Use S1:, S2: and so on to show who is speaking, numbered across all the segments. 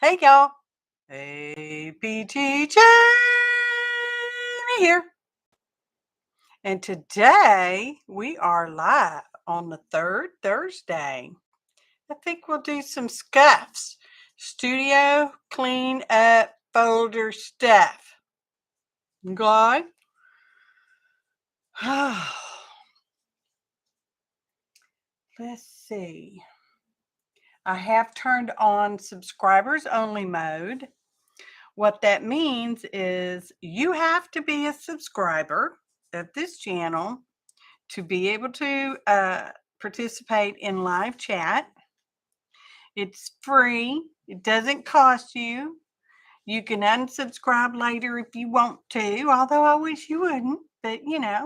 S1: Hey, y'all. APT Jamie here. And today we are live on the third Thursday. I think we'll do some SCUFS, studio clean up folder stuff. Okay? Let's see. I have turned on subscribers only mode. What that means is you have to be a subscriber of this channel to be able to participate in live chat. It's free. It doesn't cost you. You can unsubscribe later if you want to, although I wish you wouldn't. But, hey,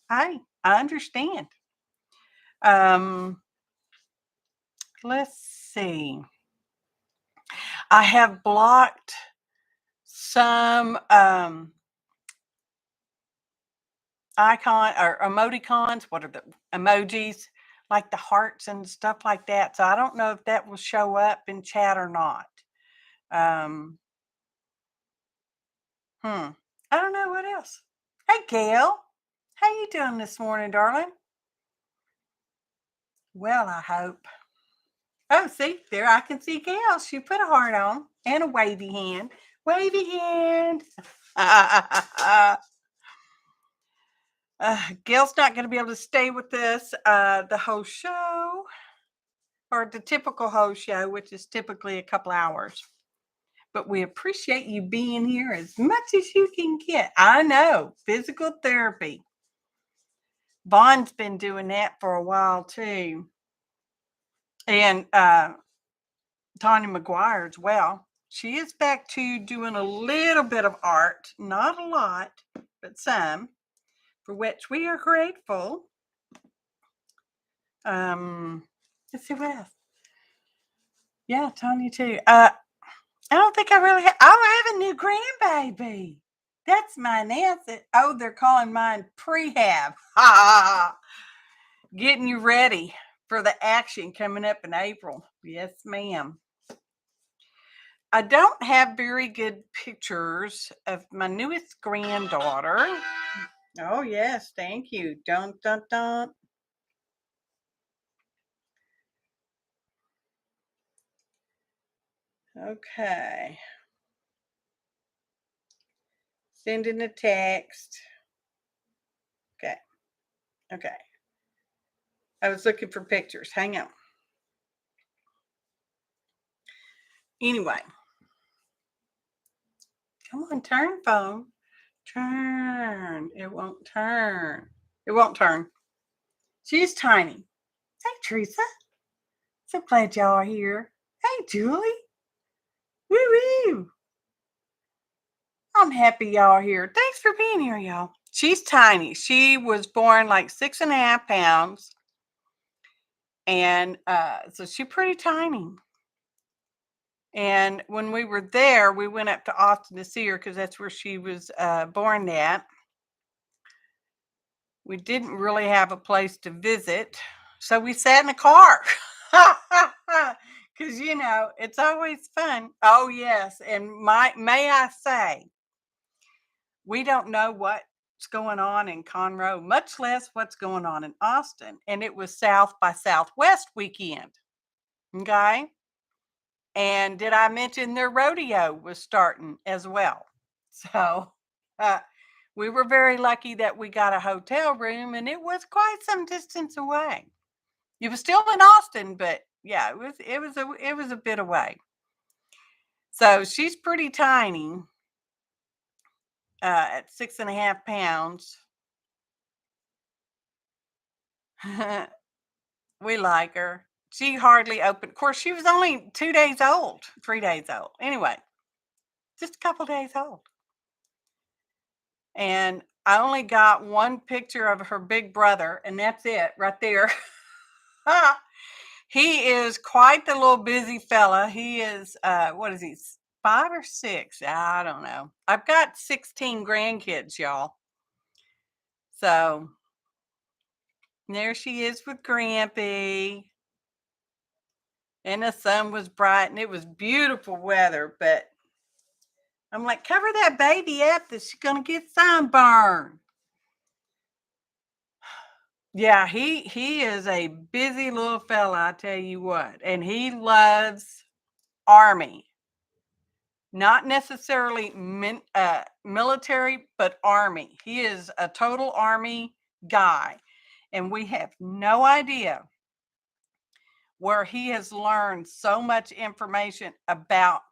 S1: I understand. Let's see. I have blocked some icon or emoticons. What are the emojis? Like the hearts and stuff like that. So I don't know if that will show up in chat or not. I don't know what else. Hey, Gail. How you doing this morning, darling? Well, I hope. Oh, see, there I can see Gail. She put a heart on and a wavy hand. Wavy hand. Gail's not going to be able to stay with us the whole show, or the typical whole show, which is typically a couple hours. But we appreciate you being here as much as you can get. I know, physical therapy. Vaughn's been doing that for a while too. And Tanya McGuire as well. She is back to doing a little bit of art, not a lot, but some, for which we are grateful. Let's see what else. Yeah, Tanya too. I don't think I really have. Oh, I have a new grandbaby. That's my Nancy. Oh, they're calling mine prehab. Getting you ready for the action coming up in April. Yes, ma'am. I don't have very good pictures of my newest granddaughter. Oh, yes. Thank you. Dun, dun, dun. Okay. Sending a text. Okay. Okay. I was looking for pictures. Hang on. Anyway. Come on, turn, phone. Turn. It won't turn. It won't turn. She's tiny. Hey, Teresa. So glad y'all are here. Hey, Julie. Woo woo. I'm happy y'all are here. Thanks for being here, y'all. She's tiny. She was born like 6.5 pounds. And so she's pretty tiny. And when we were there, we went up to Austin to see her because that's where she was born at. We didn't really have a place to visit. So we sat in the car. Because, it's always fun. Oh, yes. And may I say, we don't know what's going on in Conroe, much less what's going on in Austin. And it was South by Southwest weekend. Okay. And did I mention their rodeo was starting as well? So we were very lucky that we got a hotel room, and it was quite some distance away. It was still in Austin, but yeah, it was a bit away. So she's pretty tiny at 6.5 pounds. We like her. She hardly opened. Of course, she was only 2 days old, 3 days old. Anyway, just a couple days old. And I only got one picture of her big brother, and that's it right there. He is quite the little busy fella. He is, what is he, 5 or 6? I don't know. I've got 16 grandkids, y'all. So there she is with Grampy. and the sun was bright and it was beautiful weather, but I'm like, cover that baby up that she's gonna get sunburn. Yeah, he is a busy little fella, I tell you what, and he loves Army. Not necessarily military, but Army. He is a total Army guy, and we have no idea where he has learned so much information about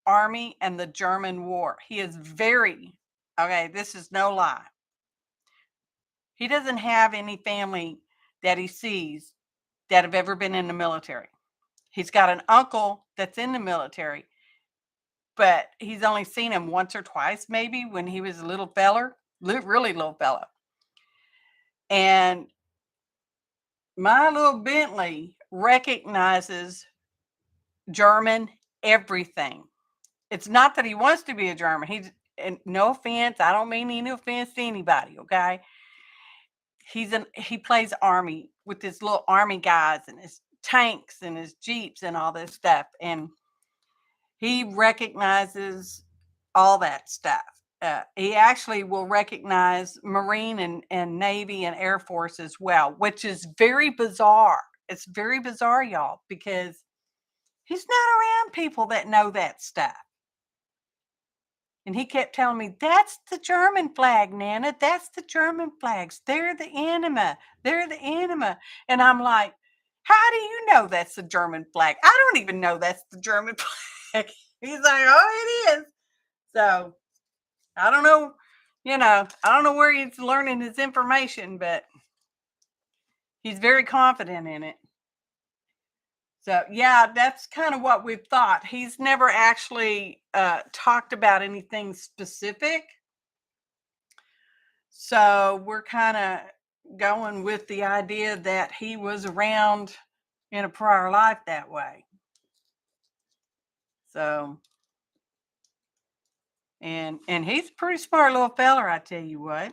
S1: Army and the German War. He is very, okay, this is no lie. He doesn't have any family that he sees that have ever been in the military. He's got an uncle that's in the military, but he's only seen him once or twice, maybe when he was a little feller, really little fella. And my little Bentley recognizes German everything. It's not that he wants to be a German. And no offense, I don't mean any offense to anybody, okay? He plays Army with his little Army guys and his tanks and his Jeeps and all this stuff. And he recognizes all that stuff. He actually will recognize Marine and Navy and Air Force as well, which is very bizarre. It's very bizarre, y'all, because he's not around people that know that stuff. And he kept telling me, that's the German flag, Nana. That's the German flags. They're the enema. They're the enema. And I'm like, how do you know that's the German flag? I don't even know that's the German flag. He's like, oh, it is. So I don't know, I don't know where he's learning his information, but he's very confident in it. So yeah, that's kind of what we've thought. He's never actually talked about anything specific. So we're kind of going with the idea that he was around in a prior life that way. So, and he's a pretty smart little feller, I tell you what.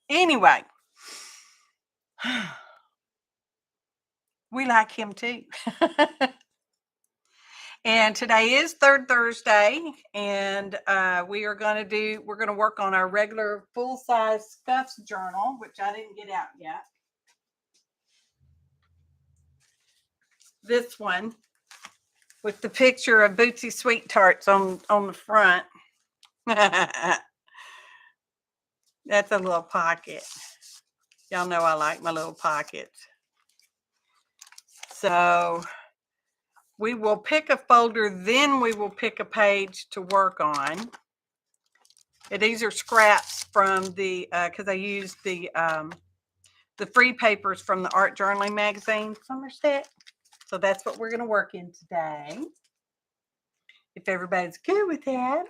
S1: Anyway, we like him too. And today is Third Thursday, and we're going to work on our regular full-size SCUFS journal, which I didn't get out yet. This one with the picture of Bootsy Sweet Tarts on the front. That's a little pocket. Y'all know I like my little pockets. So we will pick a folder, then we will pick a page to work on. And these are scraps from the, because I used the free papers from the Art Journaling magazine, Somerset. So that's what we're going to work in today, if everybody's good with that.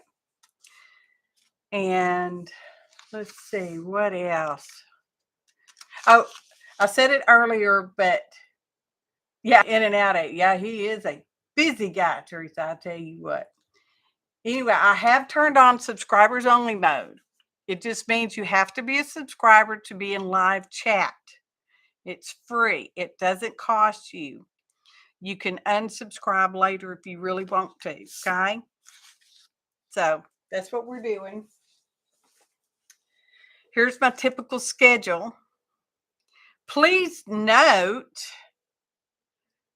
S1: And let's see, what else? Oh, I said it earlier, but yeah, in and out of it. Yeah, he is a busy guy, Teresa, I tell you what. Anyway, I have turned on subscribers only mode. It just means you have to be a subscriber to be in live chat. It's free. It doesn't cost you. You can unsubscribe later if you really want to, okay? So that's what we're doing. Here's my typical schedule. Please note,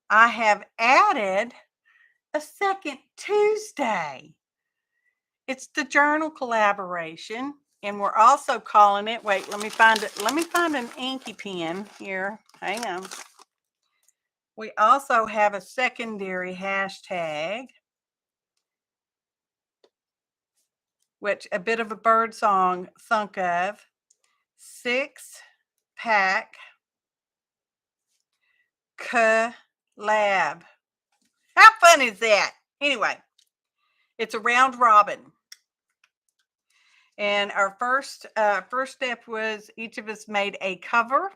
S1: I have added a second Tuesday. It's the journal collaboration, and we're also calling it, wait, let me find it. Let me find an inky pen here. Hang on. We also have a secondary hashtag, which a bit of a bird song thunk of. 6-pack collab. How fun is that? Anyway, it's a round robin. And our first step was each of us made a cover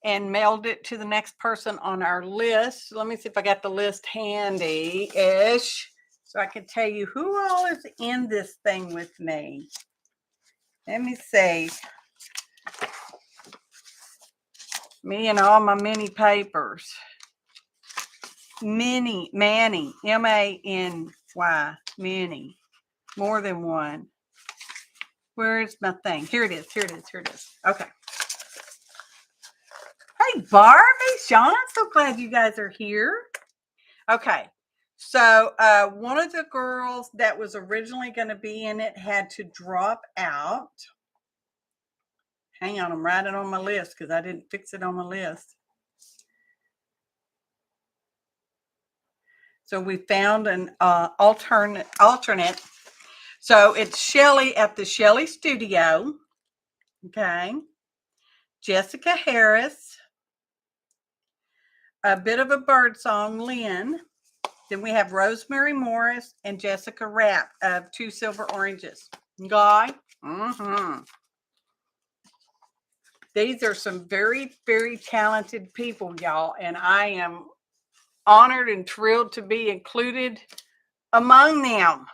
S1: and mailed it to the next person on our list. Let me see if I got the list handy-ish so I can tell you who all is in this thing with me. Let me see. Me and all my mini papers. Manny, M-A-N-Y, Manny. More than one. Where is my thing? Here it is. Okay. Hey, Barbie, Sean, I'm so glad you guys are here. Okay. So one of the girls that was originally going to be in it had to drop out. Hang on, I'm writing on my list because I didn't fix it on my list. So we found an alternate. So it's Shelly at the Shelly Studio. Okay. Jessica Harris. A Bit of a Bird Song, Lynn. Then we have Rosemary Morris and Jessica Rapp of Two Silver Oranges. Guy. These are some very, very talented people, y'all. And I am honored and thrilled to be included among them.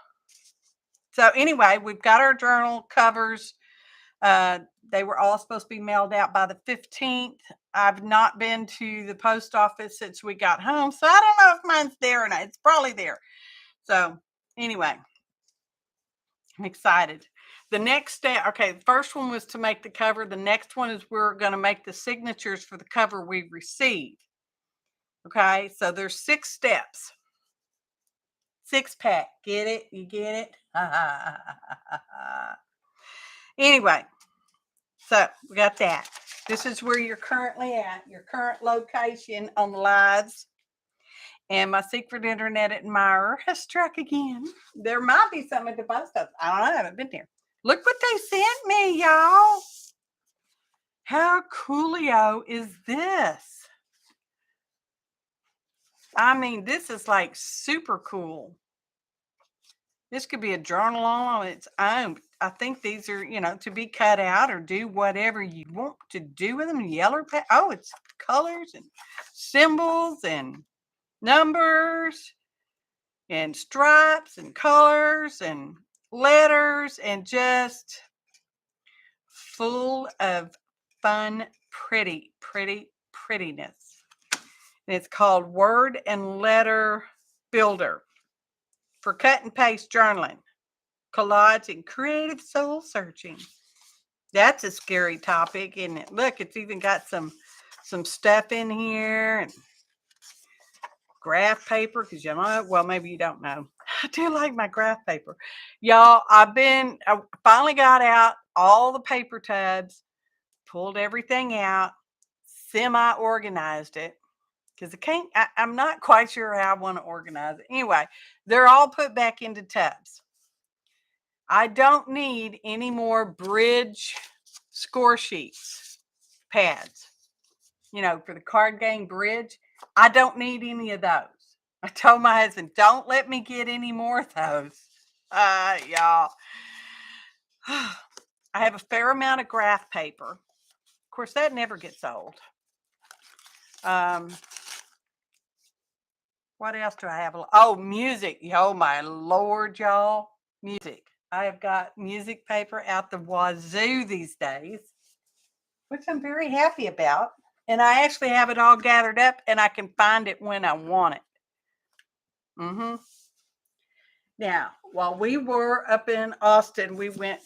S1: So anyway, we've got our journal covers. They were all supposed to be mailed out by the 15th. I've not been to the post office since we got home, so I don't know if mine's there or not. It's probably there. So anyway, I'm excited. The next step, okay, the first one was to make the cover. The next one is we're going to make the signatures for the cover we received. Okay, so there's 6 steps. 6-pack. Get it? You get it? Anyway, so we got that. This is where you're currently at, your current location on the lives. And my secret internet admirer has struck again. There might be some at the post office. I don't know. I haven't been there. Look what they sent me, y'all. How coolio is this? I mean, this is like super cool. This could be a journal on its own. I think these are, to be cut out or do whatever you want to do with them. Yellow, oh, it's colors and symbols and numbers and stripes and colors and letters and just full of fun, prettiness. And it's called Word and Letter Builder for cut and paste journaling, collage, and creative soul searching. That's a scary topic, isn't it? Look, it's even got some stuff in here and graph paper, because well, maybe you don't know. I do like my graph paper. Y'all, I finally got out all the paper tubs, pulled everything out, semi-organized it, because I'm not quite sure how I want to organize it. Anyway, they're all put back into tubs. I don't need any more bridge score sheets, pads, for the card game bridge. I don't need any of those. I told my husband, don't let me get any more of those. Y'all. I have a fair amount of graph paper. Of course, that never gets old. What else do I have? Oh, music. Oh, my Lord, y'all. Music. I have got music paper out the wazoo these days, which I'm very happy about. And I actually have it all gathered up and I can find it when I want it. Now, while we were up in Austin, we went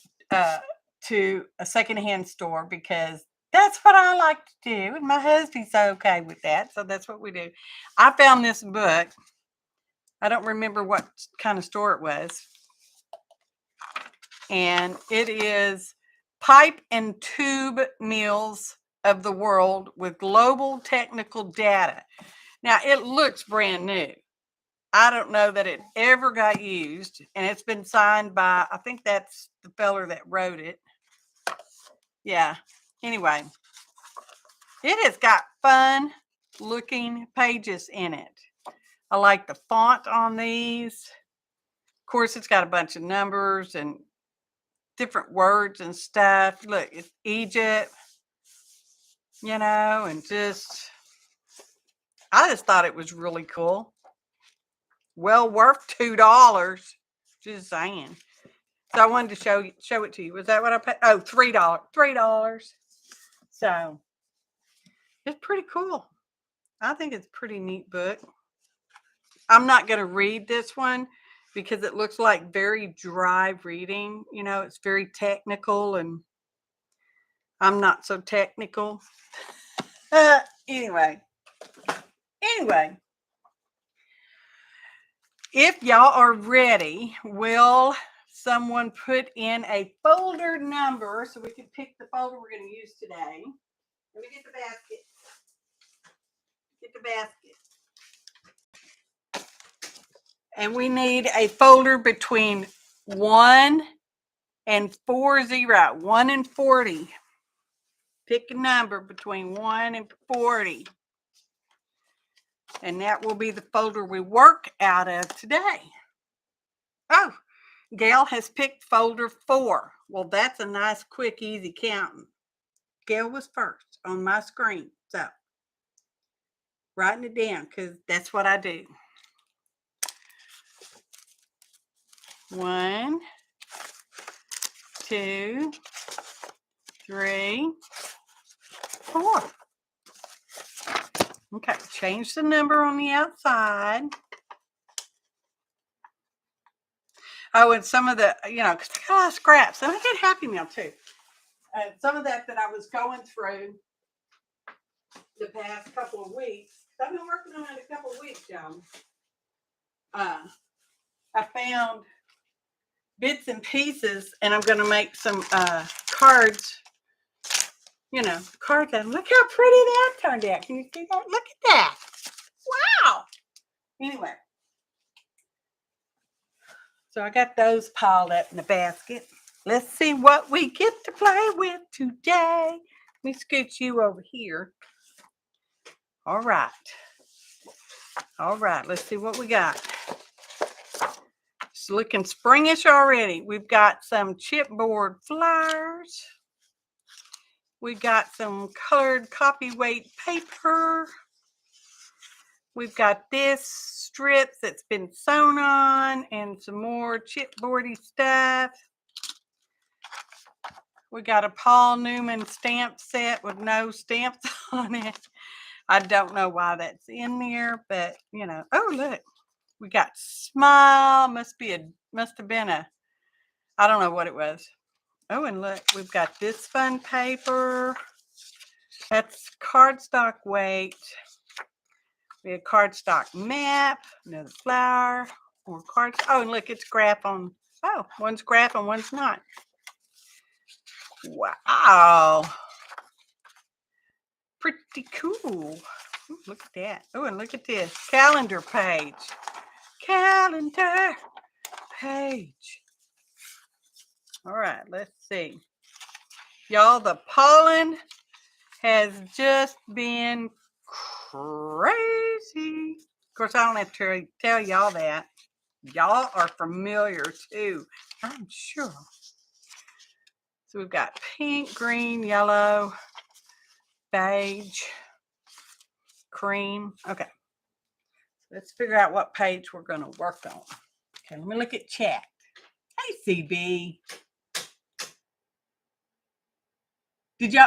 S1: to a secondhand store because that's what I like to do. And my husband's okay with that. So that's what we do. I found this book. I don't remember what kind of store it was. And it is Pipe and Tube Mills of the World with Global Technical Data. Now, it looks brand new. I don't know that it ever got used. And it's been signed by, I think that's the feller that wrote it. Yeah. Anyway, it has got fun looking pages in it. I like the font on these. Of course, it's got a bunch of numbers and different words and stuff. Look, it's Egypt, and I just thought it was really cool. Well worth $2. Just saying. So I wanted to show it to you. Was that what I paid? Oh, $3. $3. So it's pretty cool. I think it's a pretty neat book. I'm not going to read this one because it looks like very dry reading. You know, it's very technical and I'm not so technical. Anyway, if y'all are ready, will someone put in a folder number so we can pick the folder we're going to use today? Let me get the basket. Get the basket. And we need a folder between 1 and 40. 1 and 40. Pick a number between 1 and 40. And that will be the folder we work out of today. Oh, Gail has picked folder 4. Well, that's a nice, quick, easy counting. Gail was first on my screen. So, writing it down because that's what I do. 1, 2, 3, 4. Okay, change the number on the outside. Oh, and some of the, because I got a lot of scraps. And I get Happy Meal too. Some of that I was going through the past couple of weeks. I've been working on it a couple of weeks, y'all. I found bits and pieces, and I'm going to make some cards. Cards. And look how pretty that turned out. Can you see that? Look at that. Wow. Anyway. So I got those piled up in the basket. Let's see what we get to play with today. Let me scoot you over here. All right. Let's see what we got. It's looking springish already. We've got some chipboard flowers. We got some colored copy-weight paper. We've got this strips that's been sewn on and some more chipboardy stuff. We got a Paul Newman stamp set with no stamps on it. I don't know why that's in there, but oh look, we got smile. Must have been a, I don't know what it was. Oh, and look, we've got this fun paper. That's cardstock weight. We have cardstock map, another flower, more cards. Oh, and look, it's graph on. Oh, one's graph and one's not. Wow. Pretty cool. Ooh, look at that. Oh, and look at this calendar page. Calendar page. All right, let's see. Y'all, the pollen has just been crazy. Of course, I don't have to tell y'all that. Y'all are familiar too, I'm sure. So we've got pink, green, yellow, beige, cream. Okay. Let's figure out what page we're going to work on. Okay, let me look at chat. Hey, CB.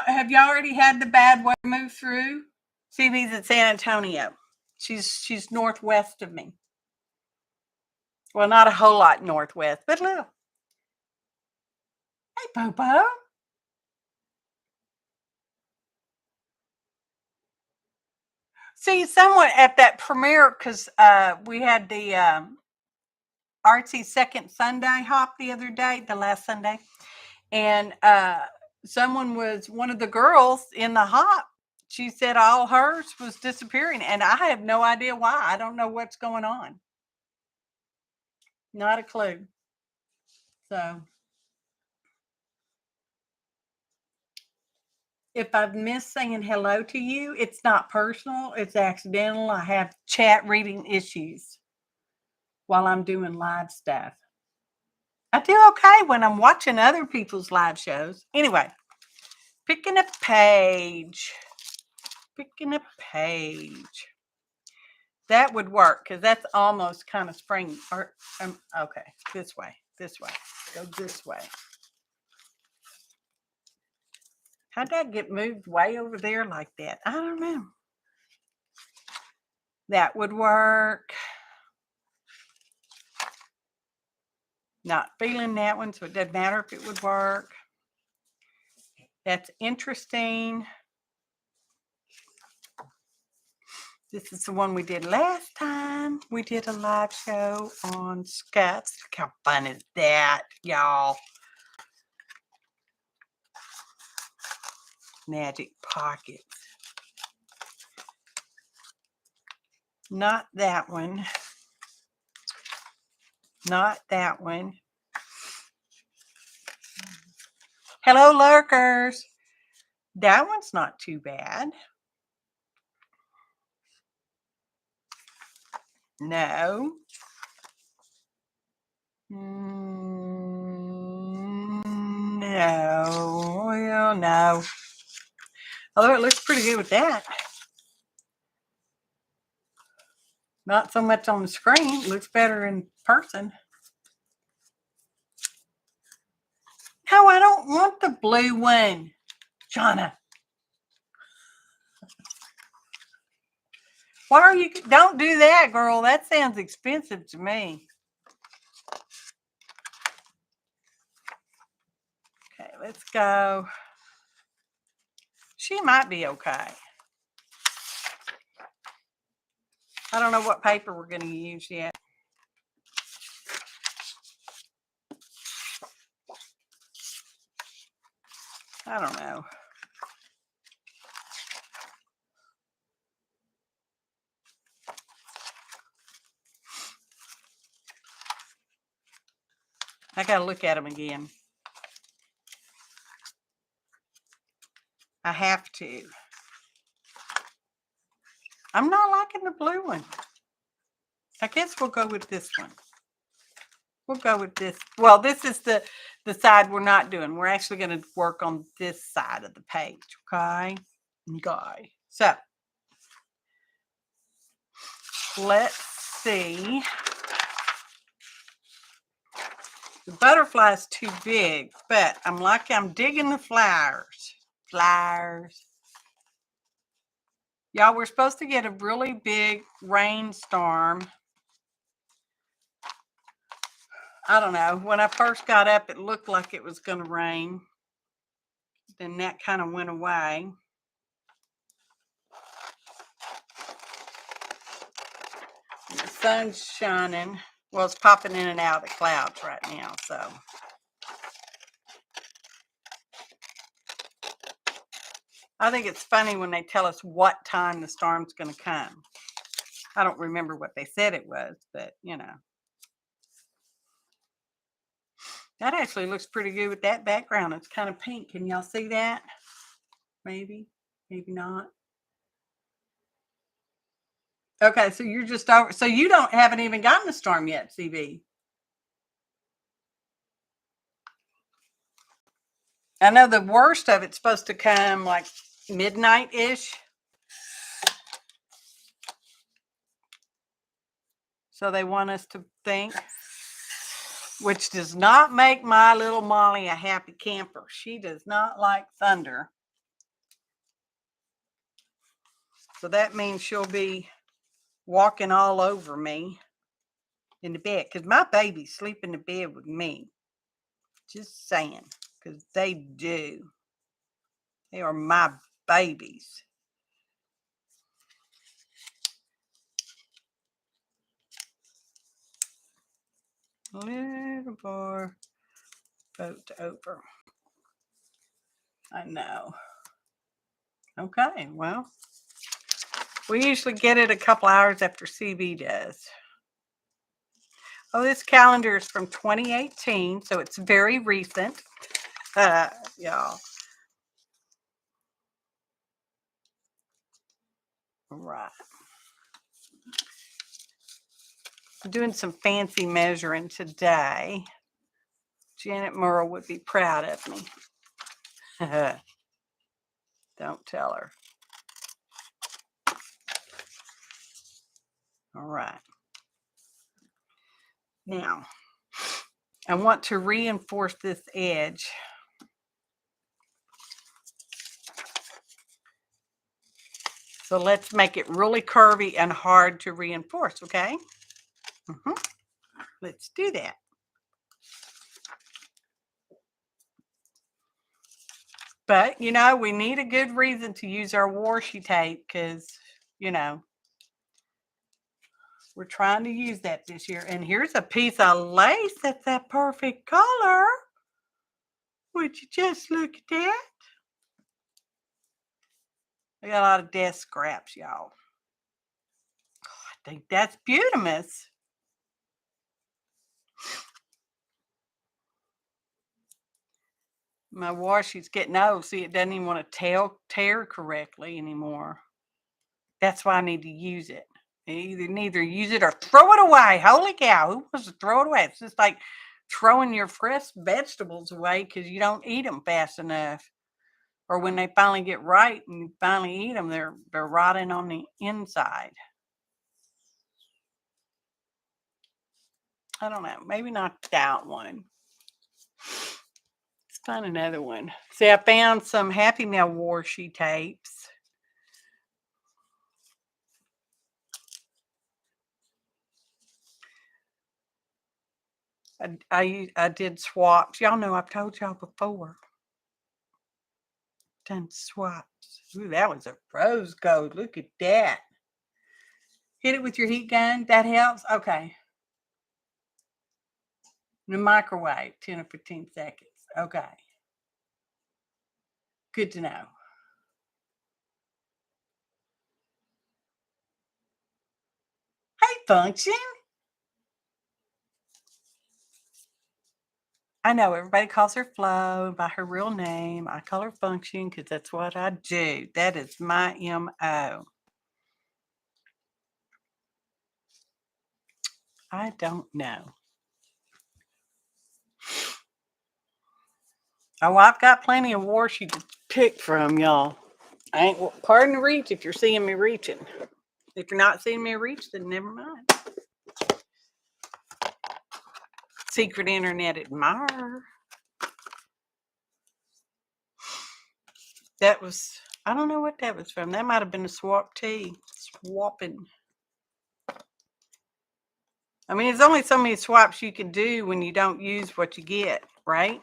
S1: Have y'all already had the bad weather move through? CB's in San Antonio. She's northwest of me. Well, not a whole lot northwest, but a little. Hey, Popo. See, someone at that premiere, because we had the Artsy Second Sunday hop the other day, the last Sunday, and one of the girls in the hop, she said all hers was disappearing, and I have no idea why. I don't know what's going on. Not a clue. So if I've missed saying hello to you, it's not personal. It's accidental. I have chat reading issues while I'm doing live stuff. I do okay when I'm watching other people's live shows. Anyway, picking a page. That would work because that's almost kind of spring. Okay, this way. Go this way. How'd that get moved way over there like that? I don't know. That would work. Not feeling that one, so it doesn't matter if it would work. That's interesting. This is the one we did last time. We did a live show on SCUFS. Look how fun is that, y'all. Magic pockets. Not that one. Not that one. Hello, lurkers. That one's not too bad. No. No. Well, no. Although it looks pretty good with that. Not so much on the screen. It looks better in person. No, I don't want the blue one. Shauna. Why are you? Don't do that, girl. That sounds expensive to me. Okay, let's go. She might be okay. I don't know what paper we're going to use yet. I don't know. I got to look at them again. I have to. I'm not liking the blue one. I guess we'll go with this one. We'll go with this. Well, this is the side we're not doing. We're actually going to work on this side of the page, okay? Okay. So, let's see. The butterfly is too big, but I'm digging the flowers. Flowers. Y'all, we're supposed to get a really big rainstorm. I don't know. When I first got up, it looked like it was going to rain. Then that kind of went away. And the sun's shining. Well, it's popping in and out of the clouds right now, so. I think it's funny when they tell us what time the storm's going to come. I don't remember what they said it was, but, you know. That actually looks pretty good with that background. It's kind of pink. Can y'all see that? Maybe. Maybe not. Okay, so you're just over. So you haven't even gotten the storm yet, CB. I know the worst of it's supposed to come like midnight-ish. So they want us to think, which does not make my little Molly a happy camper. She does not like thunder. So that means she'll be walking all over me in the bed, because my babies sleep in the bed with me. Just saying, because they do. They are my babies. Little boy boat over. I know. Okay, well, we usually get it a couple hours after CB does. Oh, this calendar is from 2018, so it's very recent. Y'all. All right. I'm doing some fancy measuring today. Janet Murrow would be proud of me. Don't tell her. All right. Now, I want to reinforce this edge. So let's make it really curvy and hard to reinforce, okay? Let's do that. But, you know, we need a good reason to use our washi tape because, you know, we're trying to use that this year. And here's a piece of lace that's that perfect color. Would you just look at that? I got a lot of desk scraps, y'all. I think that's beautiful. My washi's getting old. See, it doesn't even want to tear correctly anymore. That's why I need to use it. Neither use it or throw it away. Holy cow, who wants to throw it away? It's just like throwing your fresh vegetables away because you don't eat them fast enough. Or when they finally get ripe and you finally eat them, they're rotting on the inside. I don't know. Maybe not that one. Let's find another one. See, I found some Happy Meal washi tapes. I did swaps. Y'all know I've told y'all before. Done swaps. Ooh, that was a rose gold. Look at that. Hit it with your heat gun. That helps. Okay. In the microwave, 10 or 15 seconds. Okay. Good to know. Hey, Function. I know everybody calls her Flo by her real name. I call her Function because that's what I do. That is my MO. I don't know. Oh, I've got plenty of washi to pick from, y'all. I ain't, pardon the reach if you're seeing me reaching. If you're not seeing me reach, then never mind. Secret internet admirer. That was, I don't know what that was from. That might have been a swap tea. Swapping. I mean, there's only so many swaps you can do when you don't use what you get, right?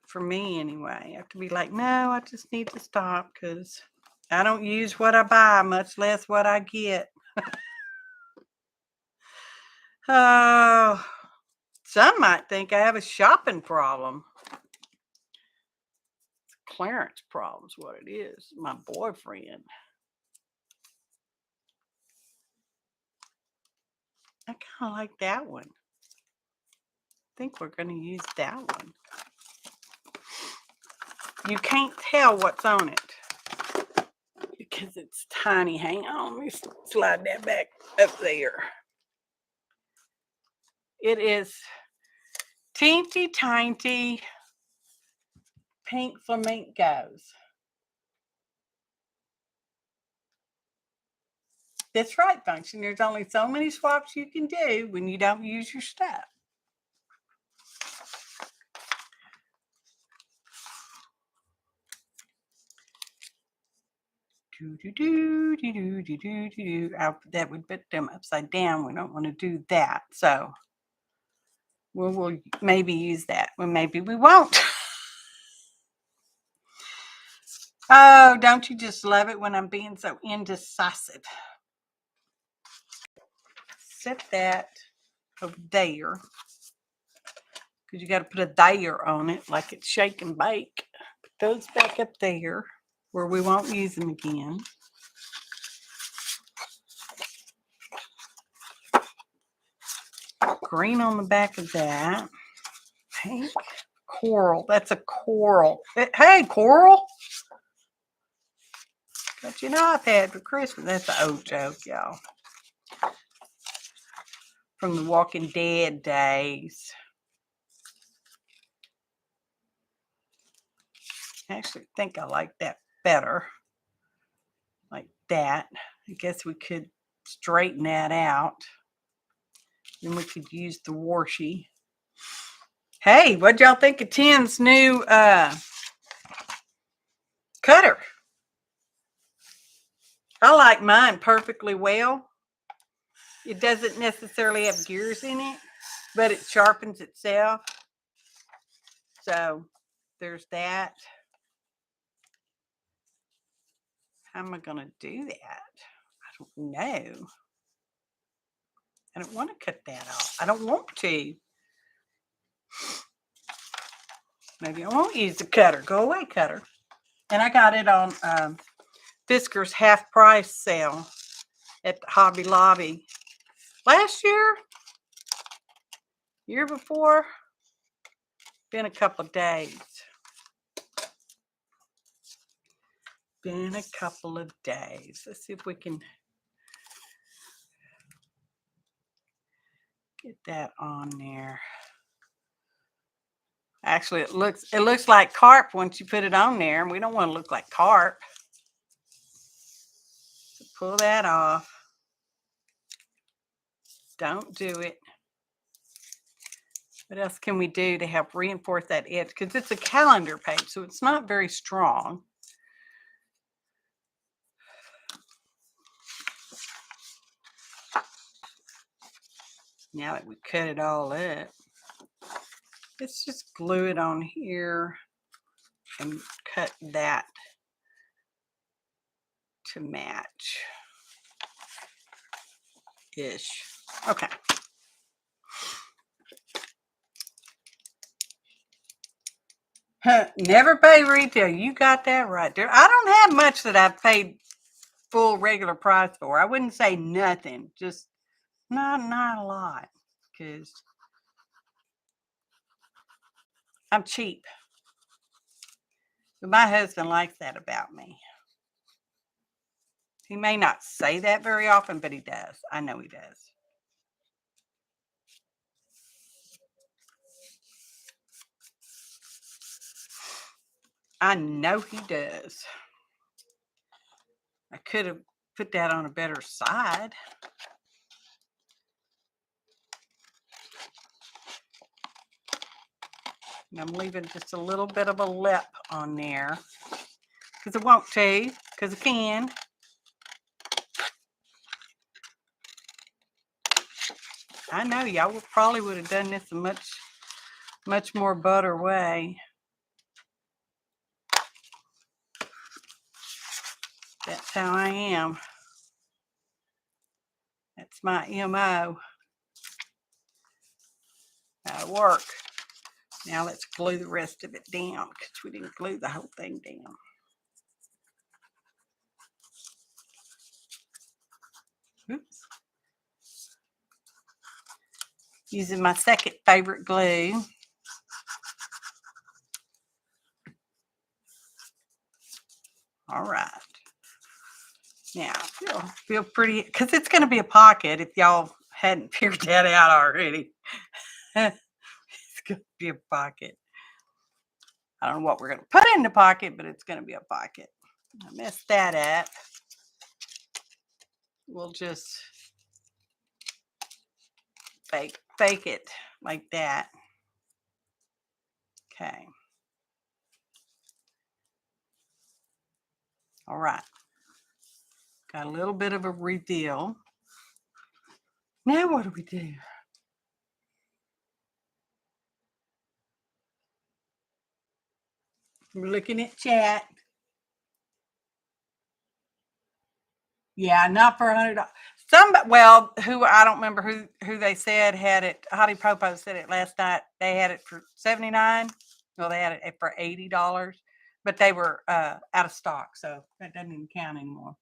S1: For me, anyway. I have to be like, no, I just need to stop because I don't use what I buy, much less what I get. Oh, some might think I have a shopping problem. Clearance problem is what it is. My boyfriend. I kind of like that one. I think we're going to use that one. You can't tell what's on it because it's tiny. Hang on, let me slide that back up there. It is teensy tiny pink flamingos. That's right, Function. There's only so many swaps you can do when you don't use your stuff. That would put them upside down. We don't want to do that. So we'll maybe use that. Well, maybe we won't. Oh, don't you just love it when I'm being so indecisive? Set that over there. Because you got to put a there on it like it's shake and bake. Put those back up there where we won't use them again. Green on the back of that. Pink. Coral. That's a coral. Hey, coral. But you know I've had for Christmas. That's an old joke, y'all. From the Walking Dead days. I actually think I like that better. Like that. I guess we could straighten that out. Then we could use the washi. Hey, what'd y'all think of Tim's new cutter? I like mine perfectly well. It doesn't necessarily have gears in it, but it sharpens itself. So there's that. How am I going to do that? I don't know. I don't want to cut that off. I don't want to. Maybe I won't use the cutter. Go away, cutter. And I got it on Fisker's half price sale at the Hobby Lobby last year before. Been a couple of days. Been a couple of days. Let's see if we can get that on there. Actually, it looks like carp once you put it on there, and we don't want to look like carp. So pull that off. Don't do it. What else can we do to help reinforce that edge? Because it's a calendar page, so it's not very strong. Now that we cut it all up, let's just glue it on here and cut that to match ish. Okay. Never pay retail. You got that right there. I don't have much that I've paid full regular price for. I wouldn't say nothing, just not a lot, because I'm cheap. But my husband likes that about me. He may not say that very often, but he does. I know he does. I know he does. I could have put that on a better side. And I'm leaving just a little bit of a lip on there because I want to, because I can. I know y'all probably would have done this a much more butter way. That's how I am. That's my MO. That'll work. Now let's glue the rest of it down because we didn't glue the whole thing down. Oops. Using my second favorite glue. All right. Now, feel pretty, because it's going to be a pocket if y'all hadn't figured that out already. It's going to be a pocket. I don't know what we're going to put in the pocket, but it's going to be a pocket. I messed that up. We'll just fake it like that. Okay. All right. Got a little bit of a reveal. Now what do we do? We're looking at chat. Yeah, not for $100. Who I don't remember who they said had it. Hottie Popo said it last night. They had it for $79. Well, they had it for $80, but they were out of stock, so that doesn't even count anymore.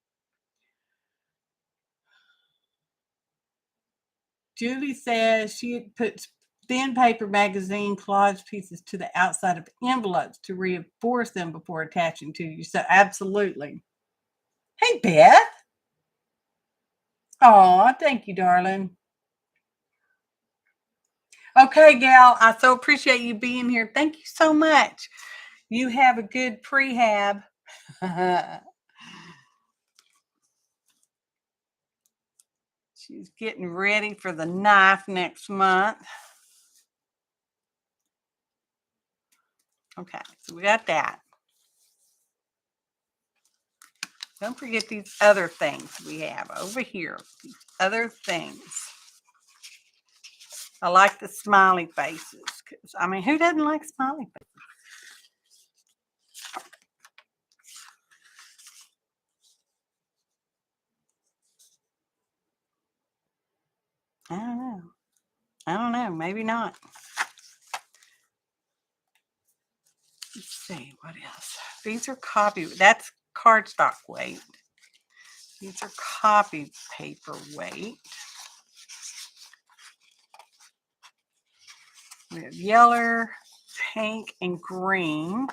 S1: Julie says she puts thin paper magazine collage pieces to the outside of envelopes to reinforce them before attaching to you. So absolutely. Hey, Beth. Oh, thank you, darling. Okay, Gail, I so appreciate you being here. Thank you so much. You have a good prehab. She's getting ready for the knife next month. Okay, so we got that. Don't forget these other things we have over here. These other things. I like the smiley faces. I mean, who doesn't like smiley faces? I don't know. I don't know. Maybe not. Let's see. What else? These are copy. That's cardstock weight. These are copy paper weight. We have yellow, pink, and green.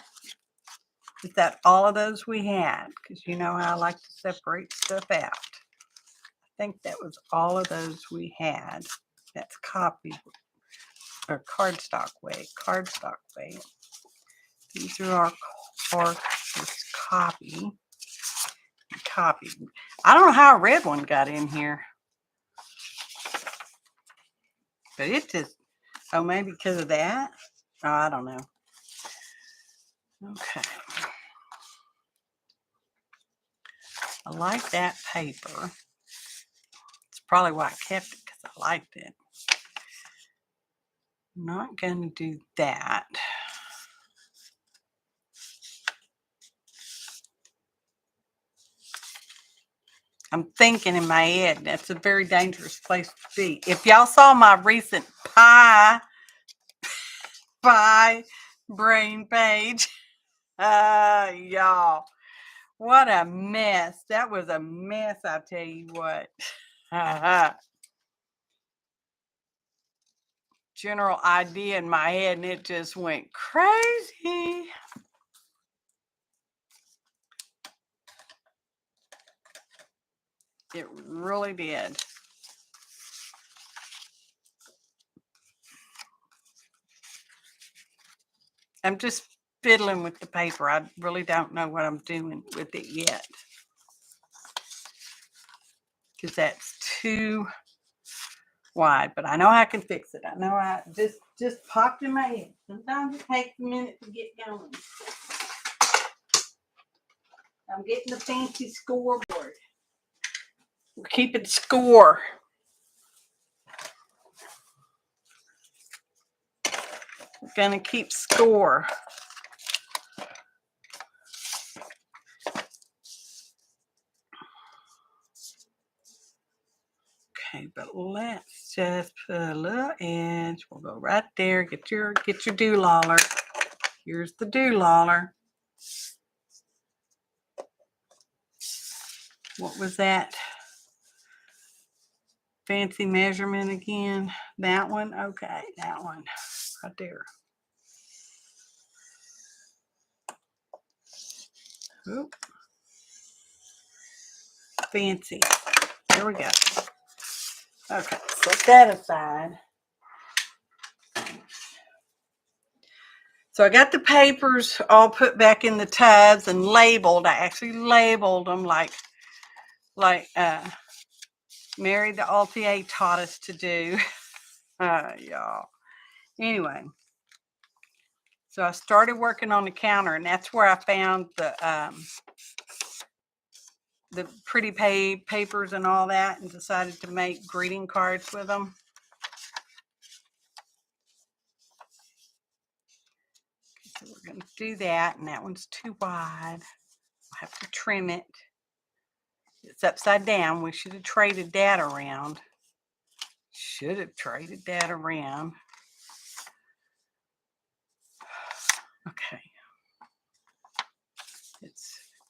S1: Is that all of those we had? Because you know how I like to separate stuff out. I think that was all of those we had. That's copy or cardstock weight. Cardstock weight. These are our copy. Copy. I don't know how a red one got in here. But it just, oh, maybe because of that? Oh, I don't know. Okay. I like that paper. It's probably why I kept it, because I liked it. I'm not going to do that. I'm thinking in my head, that's a very dangerous place to be. If y'all saw my recent pie brain page, y'all, what a mess. That was a mess, I tell you what. General idea in my head, and it just went crazy. It really did. I'm just fiddling with the paper. I really don't know what I'm doing with it yet, because that's too wide, but I know I can fix it. I know I just popped in my head. Sometimes it takes a minute to get going. I'm getting the fancy scoreboard. We're keeping score. We're gonna keep score. Okay, but let's just put a little edge. We'll go right there. Get your doololler. Here's the doololler. What was that fancy measurement again? That one? Okay, that one. Right there. Oop. Fancy. There we go. Okay, set that aside. So I got the papers all put back in the tubs and labeled. I actually labeled them like Mary the Altier taught us to do. Y'all. Anyway, so I started working on the counter, and that's where I found the pretty papers and all that, and decided to make greeting cards with them. So we're going to do that, and that one's too wide. I'll have to trim it. It's upside down. We should have traded that around. Okay.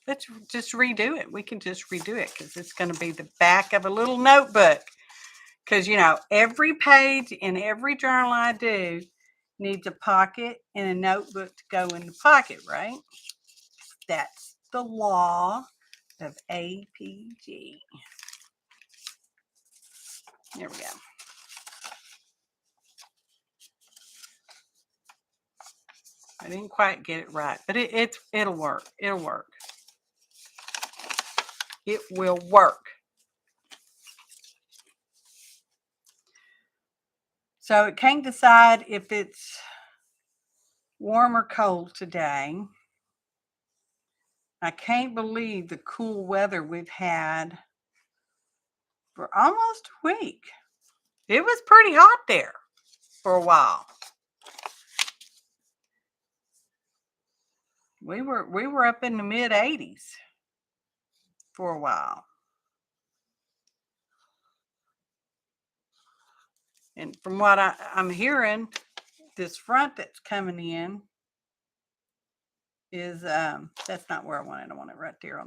S1: Let's just redo it. We can just redo it, because it's going to be the back of a little notebook. Because, you know, every page in every journal I do needs a pocket and a notebook to go in the pocket, right? That's the law of APG. There we go. I didn't quite get it right, but it'll work. It'll work. It will work. So it can't decide if it's warm or cold today. I can't believe the cool weather we've had for almost a week. It was pretty hot there for a while. We were up in the mid 80s for a while. And from what I'm hearing, this front that's coming in is that's not where I want it. I want it right there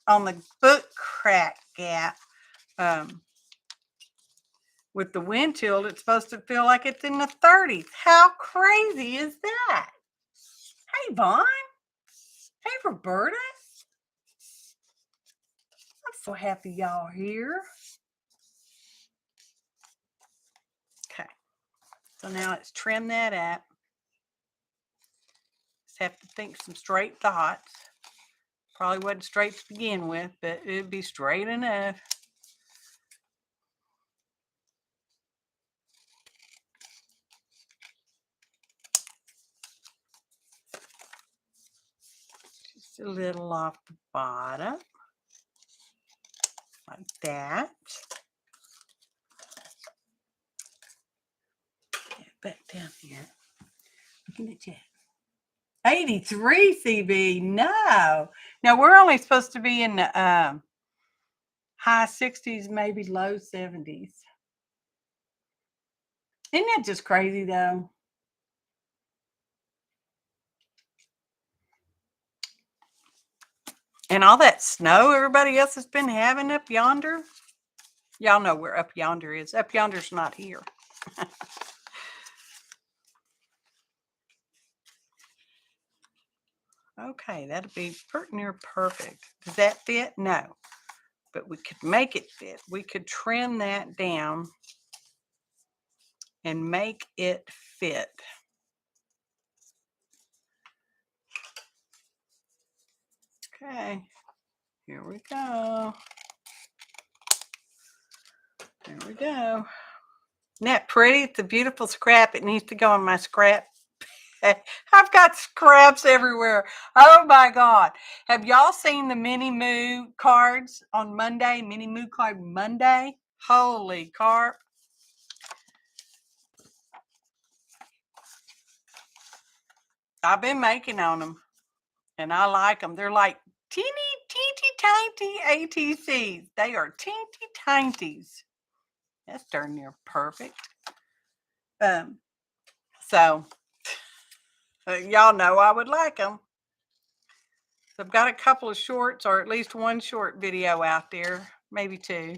S1: on the book crack gap. With the wind chill, it's supposed to feel like it's in the 30s. How crazy is that? Hey, Vaughn. Hey, Roberta. I'm so happy y'all are here. Okay. So now let's trim that up. Just have to think some straight thoughts. Probably wasn't straight to begin with, but it'd be straight enough. Just a little off the bottom. Like that. Get back down here. Looking at you. 83 CB. No. Now we're only supposed to be in the high 60s, maybe low 70s. Isn't that just crazy though? And all that snow everybody else has been having up yonder. Y'all know where up yonder is. Up yonder's not here. Okay, that'll be pretty near perfect. Does that fit? No. But we could make it fit. We could trim that down and make it fit. Okay, here we go. There we go. Isn't that pretty? It's a beautiful scrap. It needs to go on my scrap. I've got scraps everywhere. Oh my God. Have y'all seen the mini moo cards on Monday? Mini moo card Monday? Holy carp. I've been making on them and I like them. They're like teeny, tiny ATCs. They are teeny tinies. That's darn near perfect. So y'all know I would like them. So I've got a couple of shorts, or at least one short video out there, maybe two,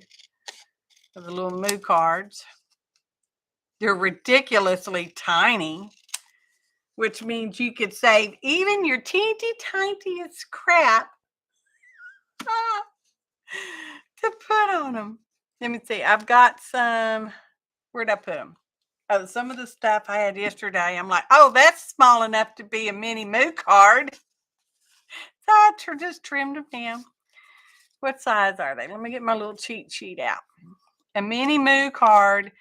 S1: of the little moo cards. They're ridiculously tiny, which means you could save even your teeny tiniest crap to put on them. Let me see. I've got some. Where'd I put them? Oh, some of the stuff I had yesterday, I'm like, oh, that's small enough to be a mini moo card. So I just trimmed them down. What size are they? Let me get my little cheat sheet out. A mini moo card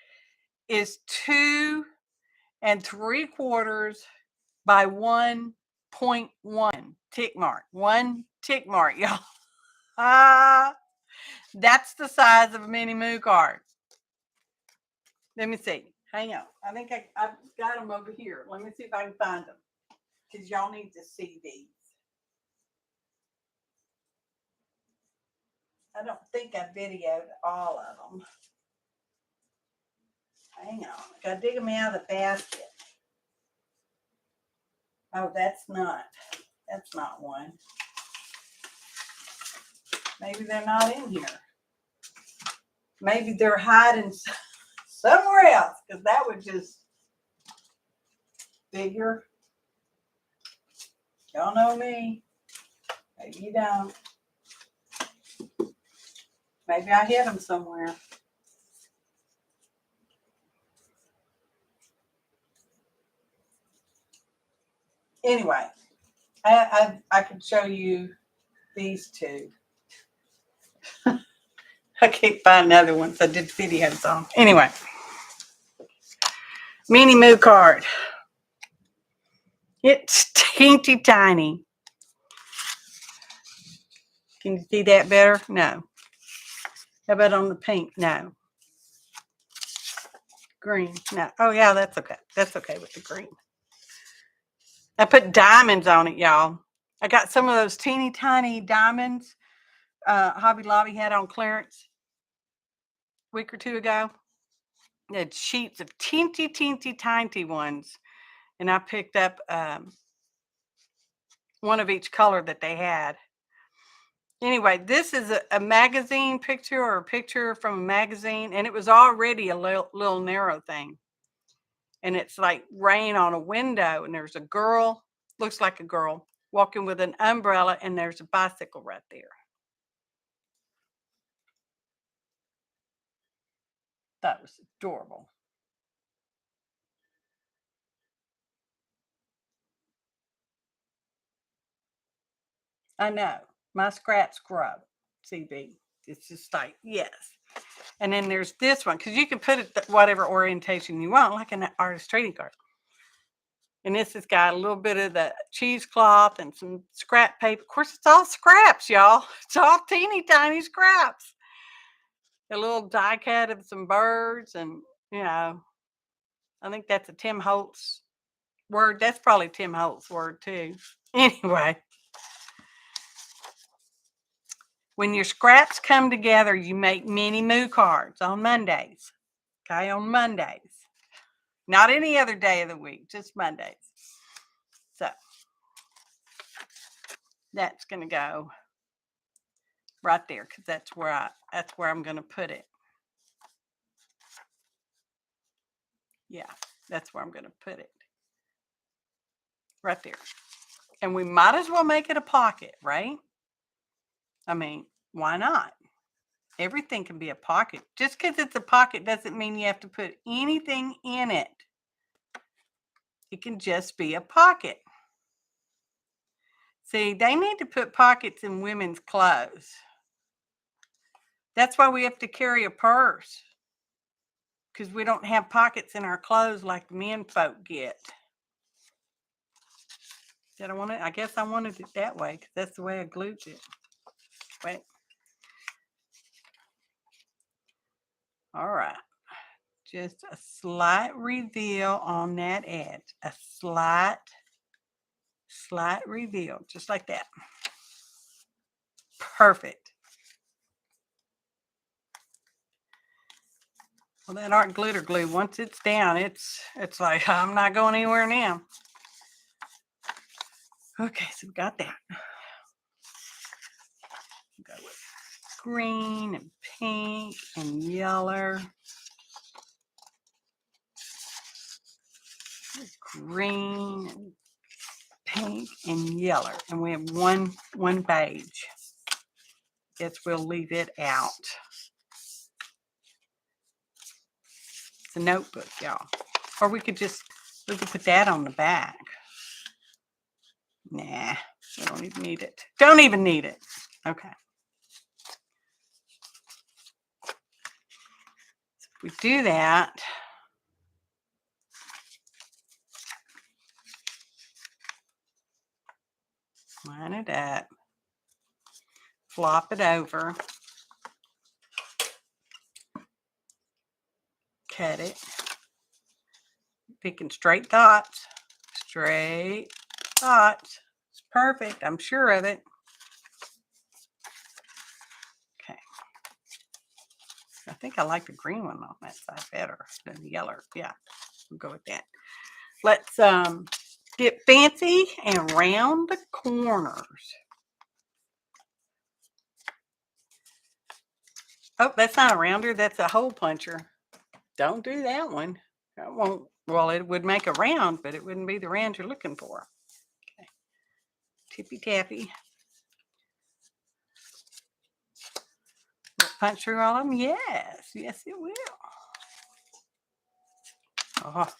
S1: is 2 3/4 by 1.1 tick mark. 1 tick mark, y'all. That's the size of a mini moo card. Let me see. Hang on. I think I've got them over here. Let me see if I can find them. Because y'all need to see these. I don't think I videoed all of them. Hang on. I gotta dig them out of the basket. Oh, that's not one. Maybe they're not in here. Maybe they're hiding somewhere else, because that would just figure. Y'all know me. Maybe you don't. Maybe I hid them somewhere. Anyway, I could show you these two. I can't find another one, so I did videos on. Anyway, mini moo card. It's teeny tiny. Can you see that better? No. How about on the pink? No. Green? No. Oh yeah, that's okay. That's okay with the green. I put diamonds on it, y'all. I got some of those teeny tiny diamonds Hobby Lobby had on clearance a week or two ago. had sheets of teensy, tiny ones. And I picked up one of each color that they had. Anyway, this is a magazine picture or a picture from a magazine, and it was already a little narrow thing. And it's like rain on a window, and there's a girl, looks like a girl, walking with an umbrella, and there's a bicycle right there. That was adorable. I know. My scraps grow, CB. It's just like, yes. And then there's this one, because you can put it whatever orientation you want, like an artist trading card. And this has got a little bit of the cheesecloth and some scrap paper. Of course, it's all scraps, y'all. It's all teeny tiny scraps. A little die cut of some birds, and I think that's a Tim Holtz word. That's probably Tim Holtz word too. Anyway, when your scraps come together, you make mini moo cards on Mondays. Okay, on Mondays. Not any other day of the week, just Mondays. So that's going to go right there, because that's where I'm going to put it. Yeah, that's where I'm going to put it. Right there. And we might as well make it a pocket, right? I mean, why not? Everything can be a pocket. Just because it's a pocket doesn't mean you have to put anything in it. It can just be a pocket. See, they need to put pockets in women's clothes. That's why we have to carry a purse, because we don't have pockets in our clothes like the men folk get. Did I want it? I guess I wanted it that way, because that's the way I glued it. Wait. All right. Just a slight reveal on that edge. A slight reveal, just like that. Perfect. Well, that art glitter glue, once it's down, it's like, I'm not going anywhere now. Okay, so we got that. Go with green and pink and yellow. Green and pink and yellow. And we have one beige. Guess we'll leave it out. It's a notebook, y'all. Or we could put that on the back. Nah, we don't even need it. Don't even need it. Okay. So if we do that, line it up, flop it over, cut it, picking straight dots, it's perfect, I'm sure of it. Okay, I think I like the green one on that side better than the yellow. Yeah, we'll go with that. Let's get fancy and round the corners. Oh, that's not a rounder, that's a hole puncher. Don't do that one. That won't, well, it would make a round, but it wouldn't be the round you're looking for. Okay. Tippy tappy. Will it punch through all of them? Yes, yes it will. Oh.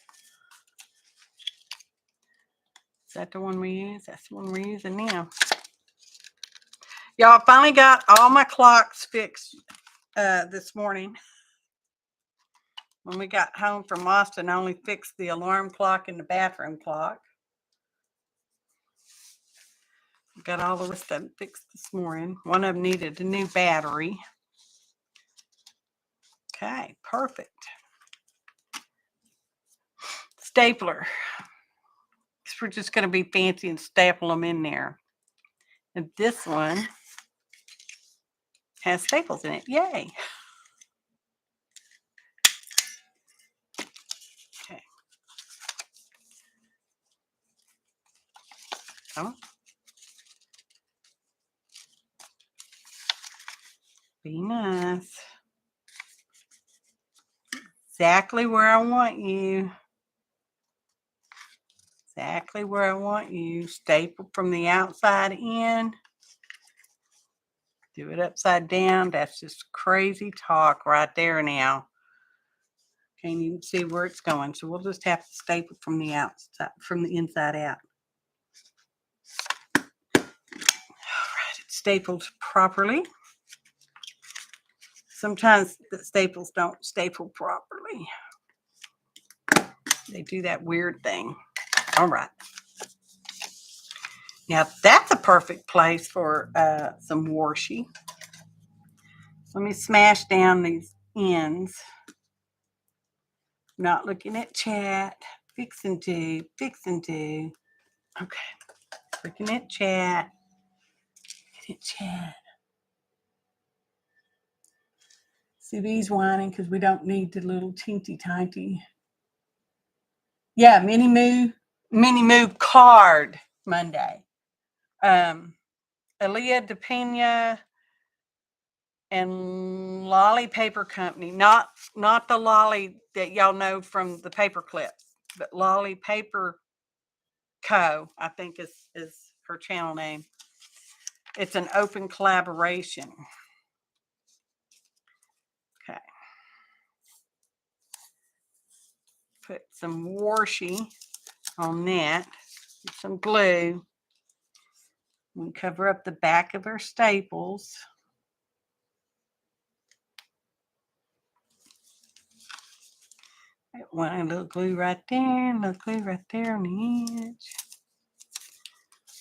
S1: Is that the one we use? That's the one we're using now. Y'all, finally got all my clocks fixed this morning. When we got home from Austin, I only fixed the alarm clock and the bathroom clock. Got all the rest of them fixed this morning. One of them needed a new battery. Okay, perfect. Stapler. We're just going to be fancy and staple them in there. And this one has staples in it. Yay. Be nice. Exactly where I want you. Exactly where I want you. Staple from the outside in. Do it upside down. That's just crazy talk right there now. Can't even see where it's going. So we'll just have to staple from the outside, from the inside out. All right, it's stapled properly. Sometimes the staples don't staple properly. They do that weird thing. All right. Now that's a perfect place for some washi. Let me smash down these ends. Not looking at chat. Fixing to. Okay. Looking at chat. Looking at chat. See these whining because we don't need the little teensy tiny. Yeah, mini moo card Monday. Aaliyah DePena and Lolly Paper Company, not the Lolly that y'all know from the paper clips, but Lolly Paper Co. I think is her channel name. It's an open collaboration. Okay. Put some washi on that. Some glue. We cover up the back of our staples. One little glue right there, little glue right there on the edge.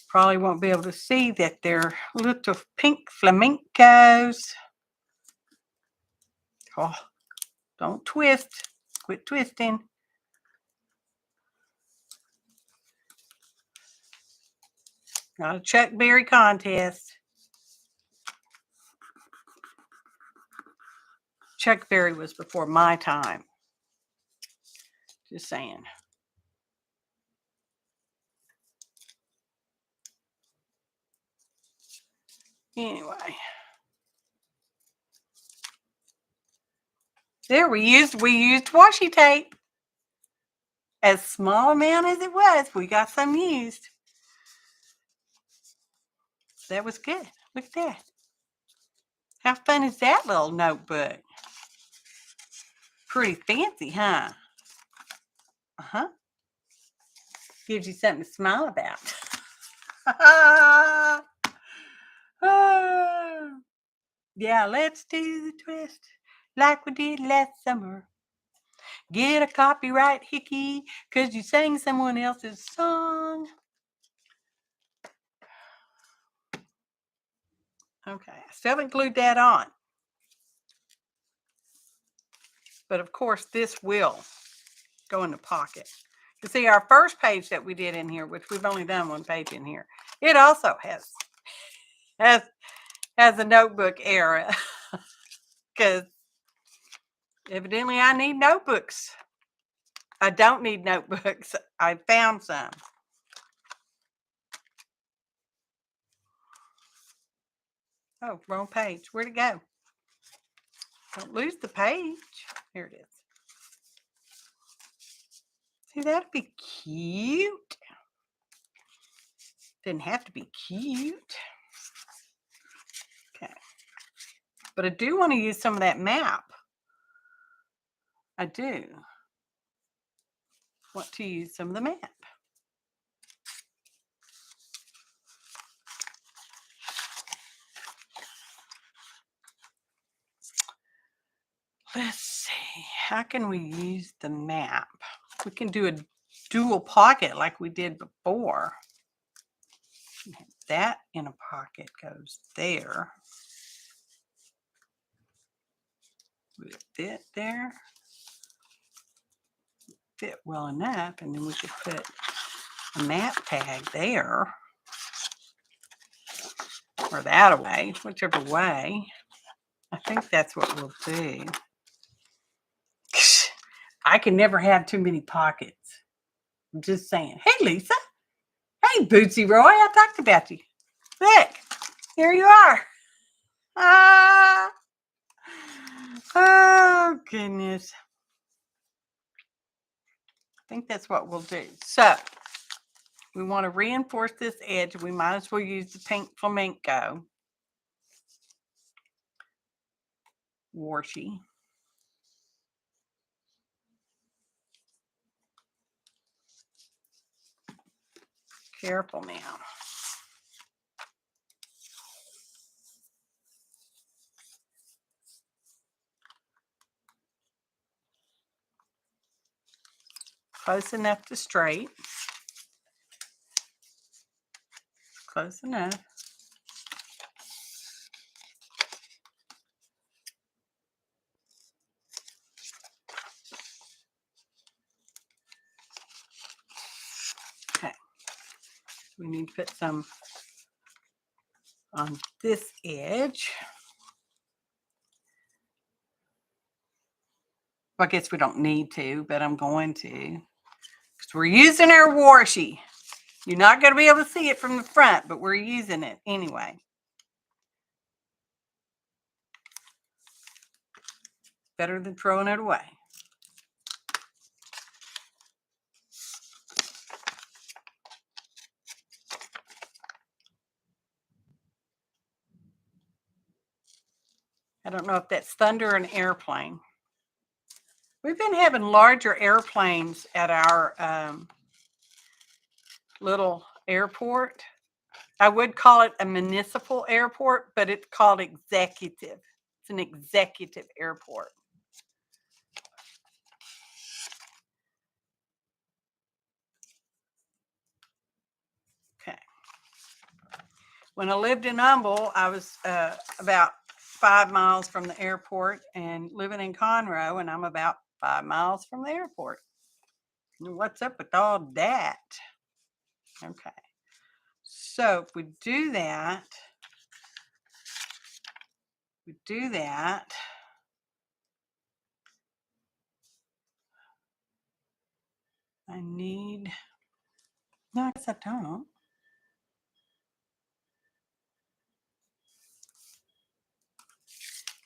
S1: Probably won't be able to see that they're little pink flamencos. Oh, don't twist. Quit twisting. Not a Chuck Berry contest. Chuck Berry was before my time. Just saying. Anyway. There, we used washi tape. As small amount as it was, we got some used. That was good. Look at that. How fun is that little notebook? Pretty fancy, huh? Uh-huh. Gives you something to smile about. Yeah, let's do the twist like we did last summer. Get a copyright hickey because you sang someone else's song. Okay, I still haven't glued that on. But of course, this will go in the pocket. You see, our first page that we did in here, which we've only done one page in here, it also has a notebook era. Because evidently I need notebooks. I don't need notebooks. I found some. Oh, wrong page. Where'd it go? Don't lose the page. Here it is. See, that'd be cute. Didn't have to be cute. Okay. But I do want to use some of that map. I do want to use some of the map. Let's see. How can we use the map? We can do a dual pocket like we did before. That in a pocket goes there. Would it fit there? Fit well enough, and then we could put a map tag there. Or that away, whichever way. I think that's what we'll do. I can never have too many pockets. I'm just saying. Hey, Lisa. Hey, Bootsy Roy. I talked about you. Look, here you are. Ah. goodness. I think that's what we'll do. So we want to reinforce this edge. We might as well use the pink flamenco washi. Careful now. Close enough to straight. Close enough. Okay. We need to put some on this edge. Well, I guess we don't need to, but I'm going to. Because we're using our washi. You're not going to be able to see it from the front, but we're using it anyway. Better than throwing it away. I don't know if that's thunder or an airplane. We've been having larger airplanes at our little airport. I would call it a municipal airport, but it's called executive. It's an executive airport. Okay. When I lived in Humble, I was about 5 miles from the airport, and living in Conroe, and I'm about 5 miles from the airport. What's up with all that? Okay. So if we do that, I need, no, I guess I don't.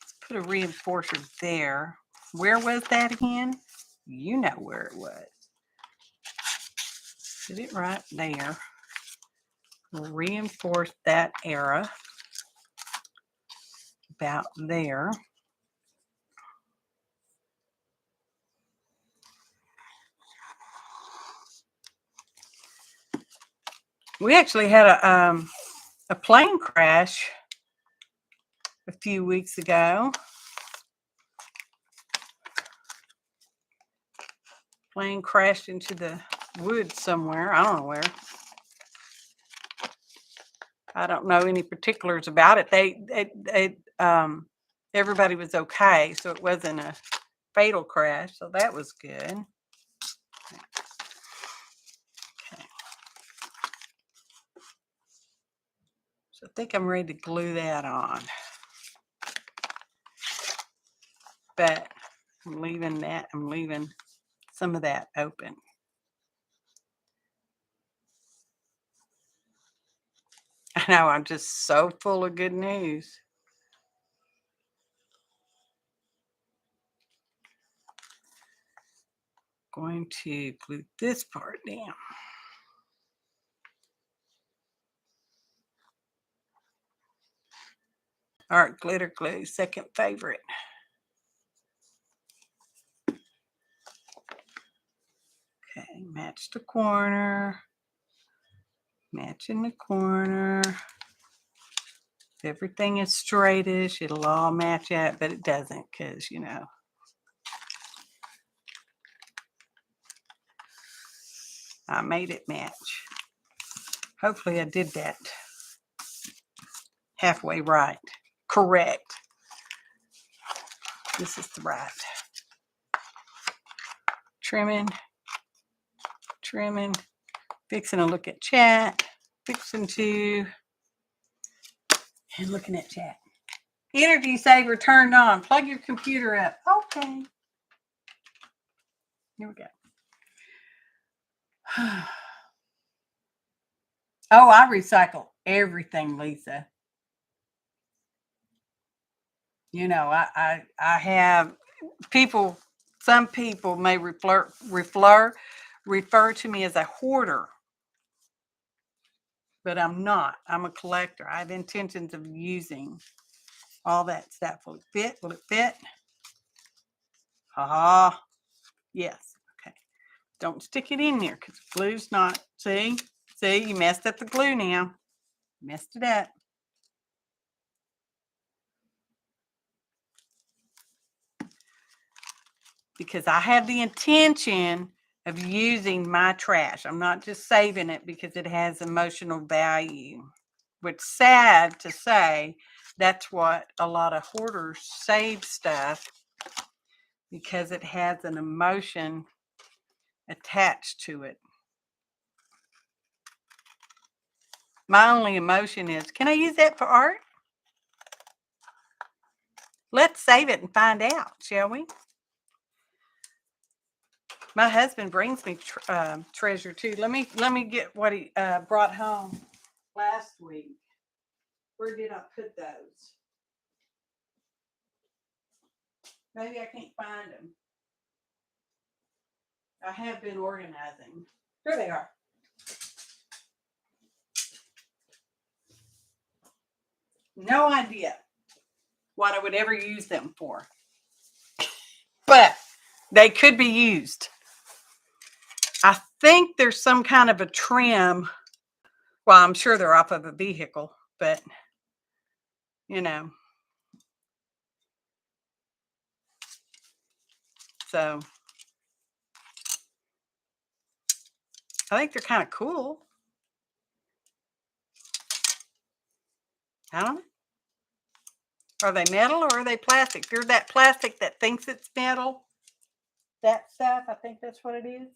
S1: Let's put a reinforcer there. Where was that again? You know where it was. Put it right there. We'll reinforce that area about there. We actually had a plane crash a few weeks ago. Plane crashed into the woods somewhere. I don't know where. I don't know any particulars about it. Everybody was okay, so it wasn't a fatal crash, so that was good. Okay. So I think I'm ready to glue that on. But I'm leaving some of that open. I know, I'm just so full of good news. Going to glue this part down. Art glitter glue, second favorite. Okay, match the corner. Matching the corner. If everything is straightish, it'll all match up, but it doesn't because, you know. I made it match. Hopefully I did that halfway right. Correct. This is the right. Trimming. Fixing to look at chat. And looking at chat. Energy saver turned on. Plug your computer up. Okay. Here we go. Oh, I recycle everything, Lisa. You know, I have some people may refer to me as a hoarder, but I'm not. I'm a collector. I have intentions of using all that stuff. Will it fit? Will it fit? Ha. Yes. Okay. Don't stick it in there because the glue's not. See, you messed up the glue now. Messed it up. Because I have the intention of using my trash. I'm not just saving it because it has emotional value. Which, sad to say, that's what a lot of hoarders save stuff, because it has an emotion attached to it. My only emotion is, can I use that for art? Let's save it and find out, shall we? My husband brings me treasure too. Let me get what he brought home last week. Where did I put those? Maybe I can't find them. I have been organizing. Here they are. No idea what I would ever use them for. But they could be used. I think there's some kind of a trim. Well, I'm sure they're off of a vehicle, but you know. So I think they're kind of cool. I don't know. Are they metal or are they plastic? They're that plastic that thinks it's metal. That stuff, I think that's what it is.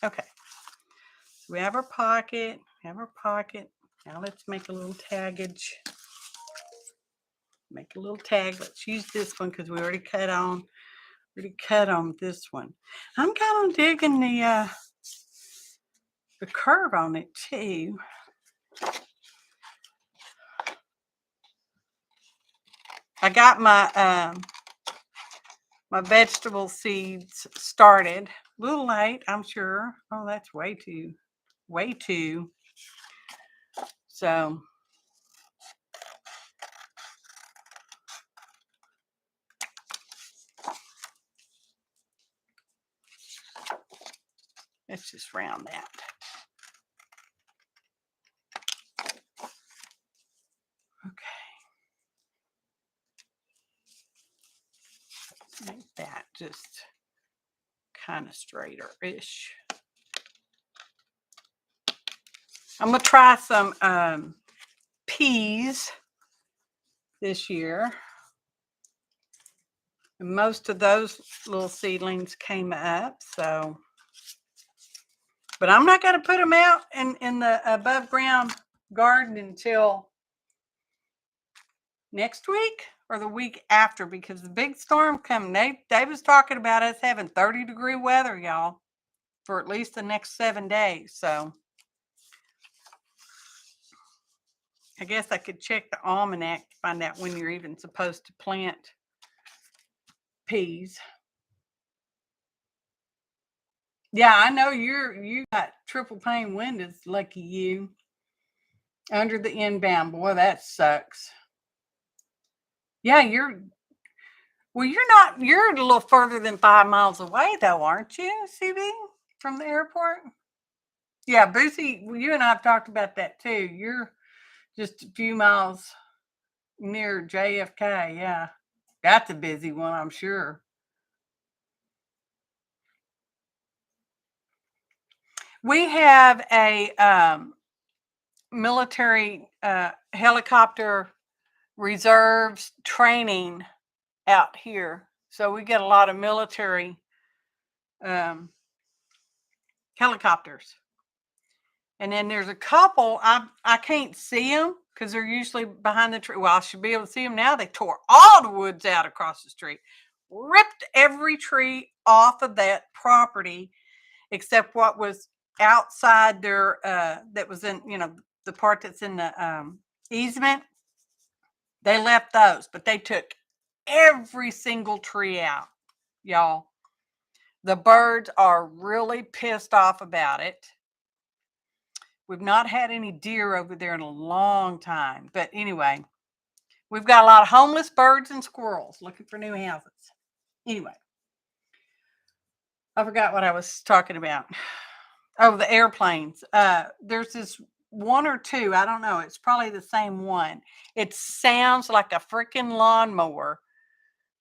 S1: Okay. So we have our pocket. Now let's make a little taggage. Make a little tag. Let's use this one because we already cut on this one. I'm kind of digging the curve on it too. I got my my vegetable seeds started. A little late, I'm sure. Oh, that's way too. So let's just round that. Okay. Make that just kind of straighter-ish. I'm going to try some peas this year. And most of those little seedlings came up, so. But I'm not going to put them out in the above ground garden until next week or the week after, because the big storm coming. They was talking about us having 30-degree weather, y'all, for at least the next 7 days. So I guess I could check the almanac to find out when you're even supposed to plant peas. Yeah, I know you got triple pane windows, lucky you. Under the inbound, boy, that sucks. Yeah, you're a little further than 5 miles away though, aren't you, CB, from the airport? Yeah, Boosie, you and I have talked about that too. You're just a few miles near JFK. Yeah, that's a busy one, I'm sure. We have a military helicopter reserves training out here. So we get a lot of military helicopters. And then there's a couple, I can't see them because they're usually behind the tree. Well, I should be able to see them now. They tore all the woods out across the street, ripped every tree off of that property except what was outside their, that was in, the part that's in the easement. They left those, but they took every single tree out, y'all. The birds are really pissed off about it. We've not had any deer over there in a long time. But anyway, we've got a lot of homeless birds and squirrels looking for new houses. Anyway, I forgot what I was talking about. Oh, the airplanes. There's this one or two. I don't know. It's probably the same one. It sounds like a freaking lawnmower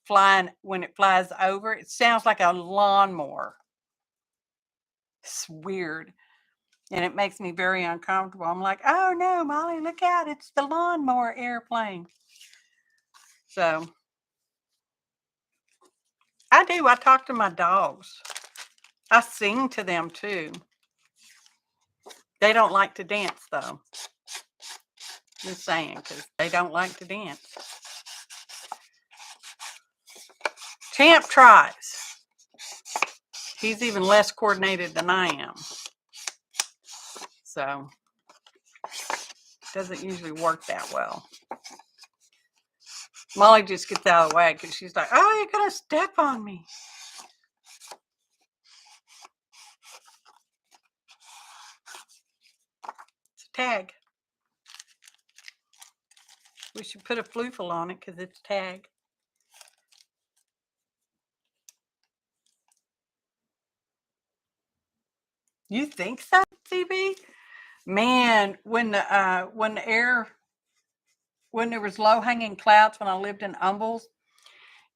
S1: flying when it flies over. It sounds like a lawnmower. It's weird. And it makes me very uncomfortable. I'm like, oh no, Molly, look out. It's the lawnmower airplane. So I do. I talk to my dogs. I sing to them too. They don't like to dance though. Just saying, because they don't like to dance. Champ tries. He's even less coordinated than I am. So it doesn't usually work that well. Molly just gets out of the way because she's like, oh, you're going to step on me. It's a tag. We should put a floofle on it because it's tag. You think so, CB? Man, when there was low hanging clouds when I lived in Humbles,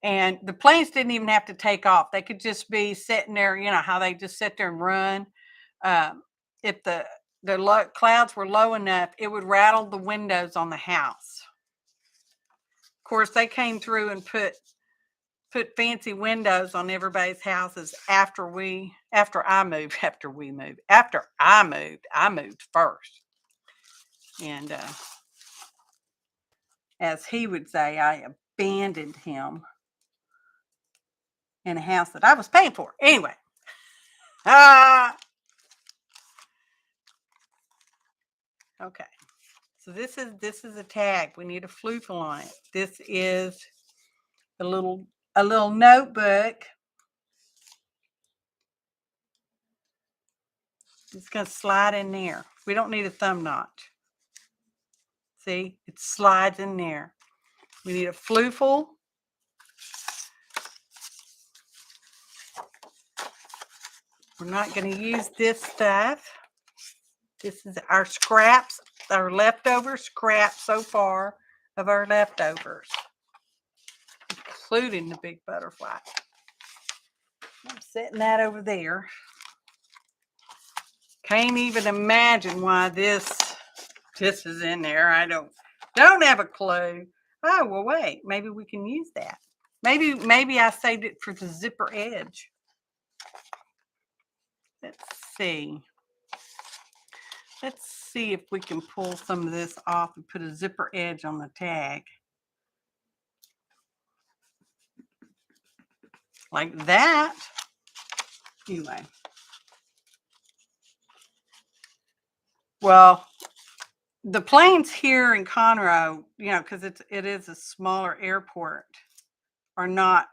S1: and the planes didn't even have to take off. They could just be sitting there, you know, how they just sit there and run. If the clouds were low enough, it would rattle the windows on the house. Of course, they came through and put fancy windows on everybody's houses after I moved. I moved first. And as he would say, I abandoned him in a house that I was paying for. Anyway. Okay. So this is a tag. We need a floofle on it. This is a little notebook. It's going to slide in there. We don't need a thumb notch. See, it slides in there. We need a floofle. We're not going to use this stuff. This is our scraps, our leftover scraps so far of our leftovers, including the big butterfly. I'm setting that over there. Can't even imagine why this is in there. I don't have a clue. Oh, well, wait, maybe we can use that. Maybe I saved it for the zipper edge. Let's see. Let's see if we can pull some of this off and put a zipper edge on the tag. Like that. Anyway. Well, the planes here in Conroe, you know, because it is a smaller airport, are not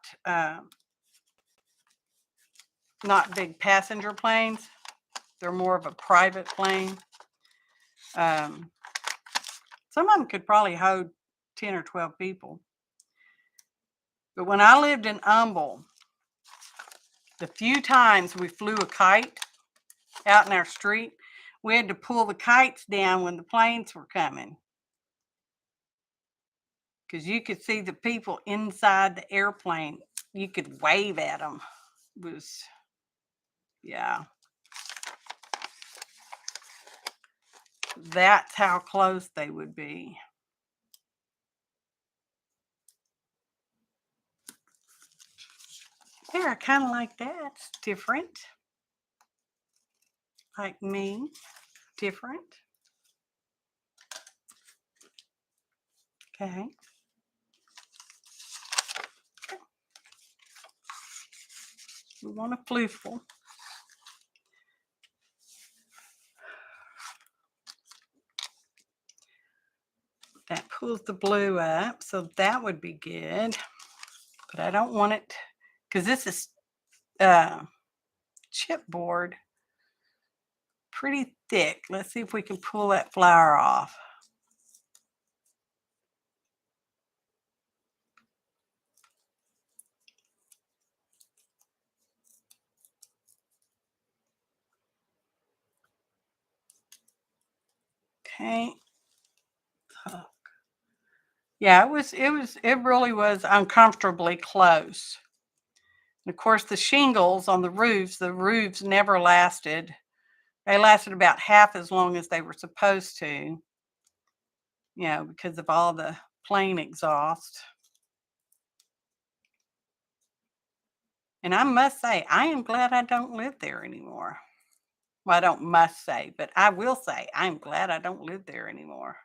S1: big passenger planes. They're more of a private plane. Some of them could probably hold 10 or 12 people. But when I lived in Humble, the few times we flew a kite out in our street, we had to pull the kites down when the planes were coming. Because you could see the people inside the airplane. You could wave at them. It was, yeah. That's how close they would be. Yeah, I kind of like that. It's different. Like me. Different. Okay. We want a floofle. That pulls the blue up, so that would be good. But I don't want it, because this is chipboard, pretty thick. Let's see if we can pull that flower off. Okay. Yeah, it really was uncomfortably close. And of course, the shingles on the roofs never lasted. They lasted about half as long as they were supposed to, because of all the plane exhaust. And I must say, I am glad I don't live there anymore. Well, I don't must say, but I will say, I'm glad I don't live there anymore.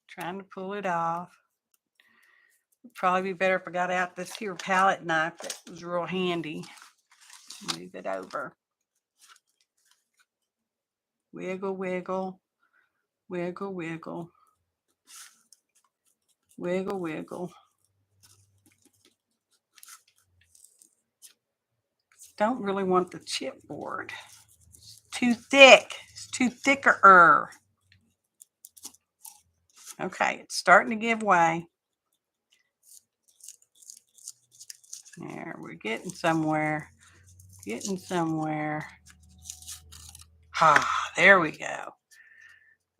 S1: Trying to pull it off. It'd probably be better if I got out this here palette knife that was real handy. Move it over. Wiggle, wiggle, wiggle, wiggle, wiggle, wiggle. Don't really want the chipboard. It's too thick. It's too thicker. Okay, it's starting to give way. There, we're getting somewhere. Getting somewhere. Ah, there we go.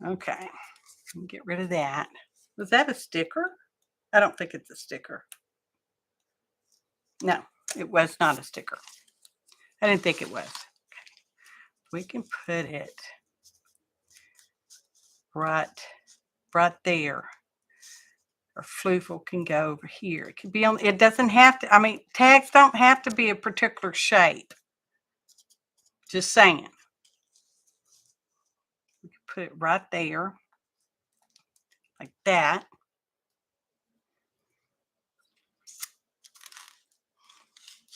S1: Okay, get rid of that. Was that a sticker? I don't think it's a sticker. No, it was not a sticker. I didn't think it was. Okay. We can put it right there. Or floofle can go over here. It can be on, it doesn't have to, I mean, tags don't have to be a particular shape. Just saying. We can put it right there. Like that.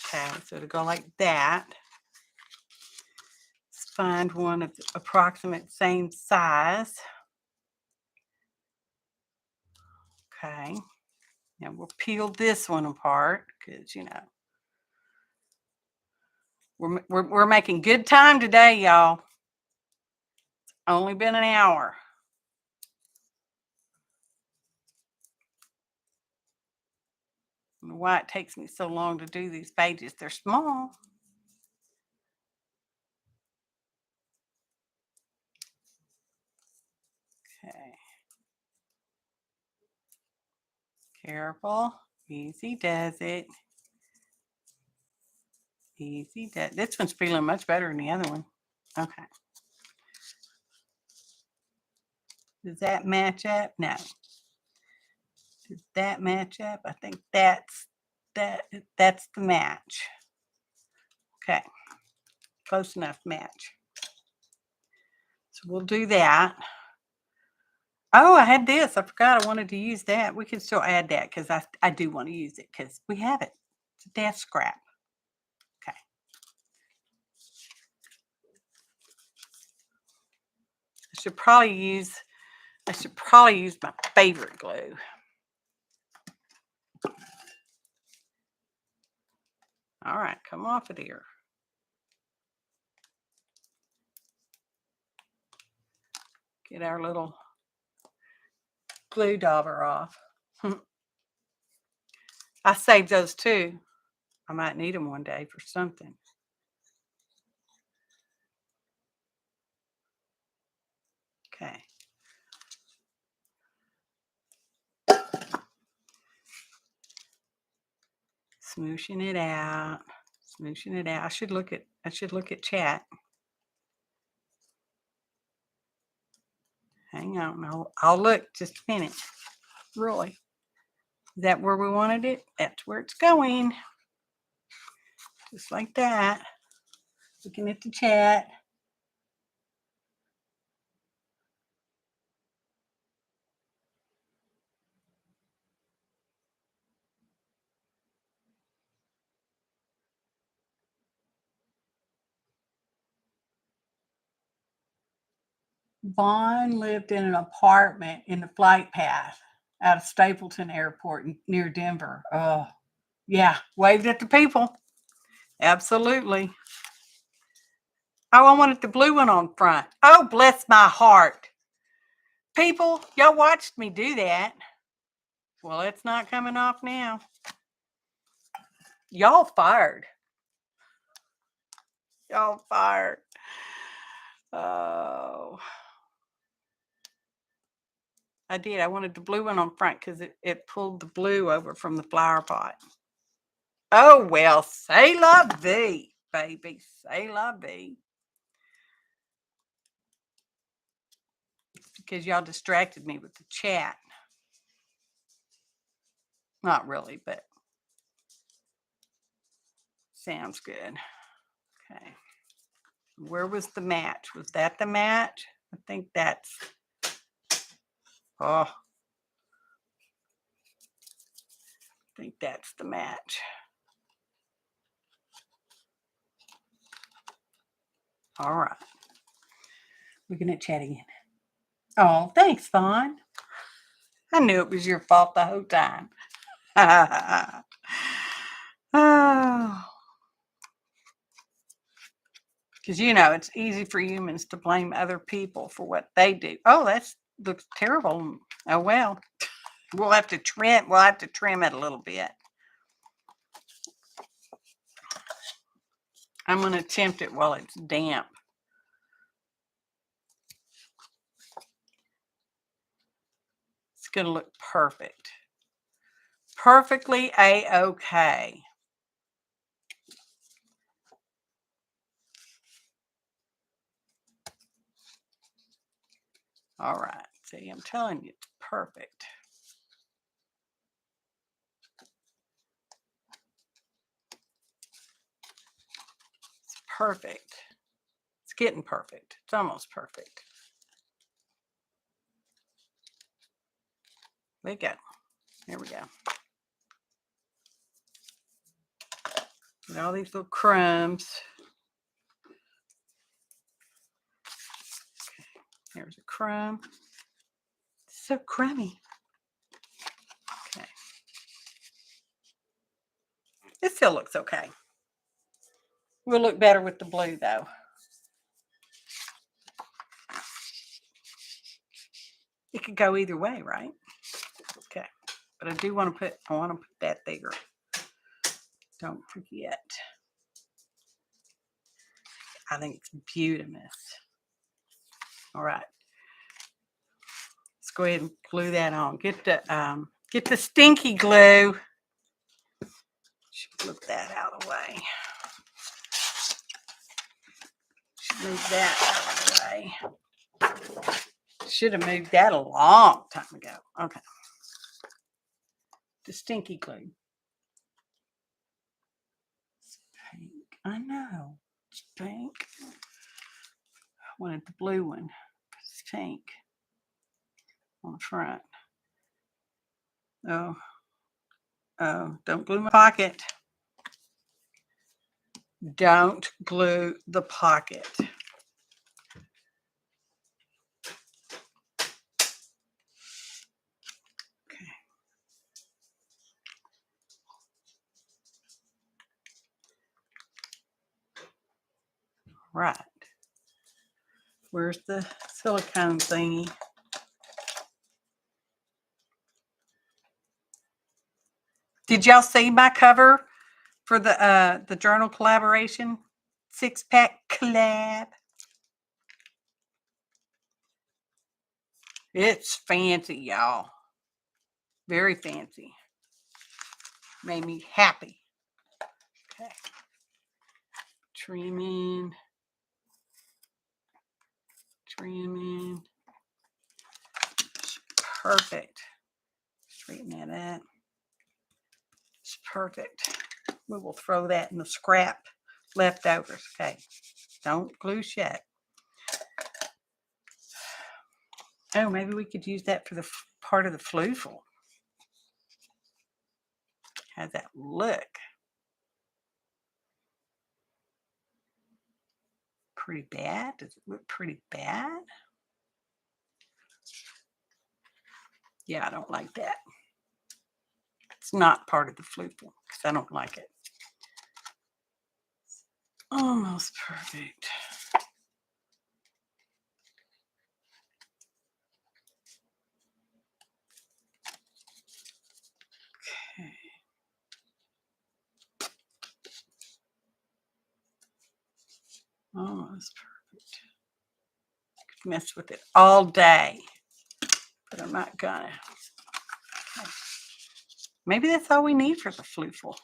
S1: Okay, so to go like that. Let's find one of the approximate same size. Okay. Now we'll peel this one apart because, we're making good time today, y'all. It's only been an hour. I don't know why it takes me so long to do these pages. They're small. Okay. Careful. Easy does it. Easy does. This one's feeling much better than the other one. Okay. Does that match up? No. Does that match up? I think that's the match. Okay. Close enough match. So we'll do that. Oh, I had this. I forgot I wanted to use that. We can still add that because I do want to use it because we have it. It's a desk scrap. Okay. I should probably use my favorite glue. All right, come off of here. Get our little glue dauber off. I saved those too. I might need them one day for something. Okay. Smooshing it out. Smooshing it out. I should look at chat. Hang on. I'll look just a minute. Really. Is that where we wanted it? That's where it's going. Just like that. Looking at the chat. Vaughn lived in an apartment in the flight path out of Stapleton Airport near Denver. Oh, yeah. Waved at the people. Absolutely. Oh, I wanted the blue one on front. Oh, bless my heart. People, y'all watched me do that. Well, it's not coming off now. Y'all fired. Y'all fired. Oh. I did. I wanted the blue one on front because it pulled the blue over from the flower pot. Oh, well, say la vie, baby. Say la vie. Because y'all distracted me with the chat. Not really, but sounds good. Okay. Where was the match? Was that the match? I think that's... Oh. I think that's the match. All right. Looking at chat again. Oh, thanks, Vaughn. I knew it was your fault the whole time. Oh. Because, it's easy for humans to blame other people for what they do. Oh, that looks terrible. Oh, well. We'll have to trim it a little bit. I'm going to attempt it while it's damp. It's going to look perfect. Perfectly A-okay. All right. See, I'm telling you, it's perfect. It's perfect. It's getting perfect. It's almost perfect. There we go. There we go. Get all these little crumbs. Okay. There's a crumb. It's so crummy. Okay. It still looks okay. Will look better with the blue, though. It could go either way, right? Okay. But I want to put that there. Don't forget. I think it's beautiful. All right. Let's go ahead and glue that on. Get the stinky glue. Should flip that out of the way. Should move that out of the way. Should have moved that a long time ago. Okay. The stinky glue. It's pink. I know. It's pink. I wanted the blue one. It's pink on the front. Oh, don't glue my pocket. Don't glue the pocket. Okay. Right. Where's the silicone thingy? Did y'all see my cover for the journal collaboration? 6-pack collab. It's fancy, y'all. Very fancy. Made me happy. Okay. Trimming. Perfect. Straighten that up. It's perfect. We will throw that in the scrap leftovers. Okay. Don't glue shut. Oh, maybe we could use that for the part of the floofle. How's that look? Pretty bad? Does it look pretty bad? Yeah, I don't like that. It's not part of the flute because I don't like it. Almost perfect. Okay. Almost perfect. I could mess with it all day, but I'm not gonna. Okay. Maybe that's all we need for the flufel.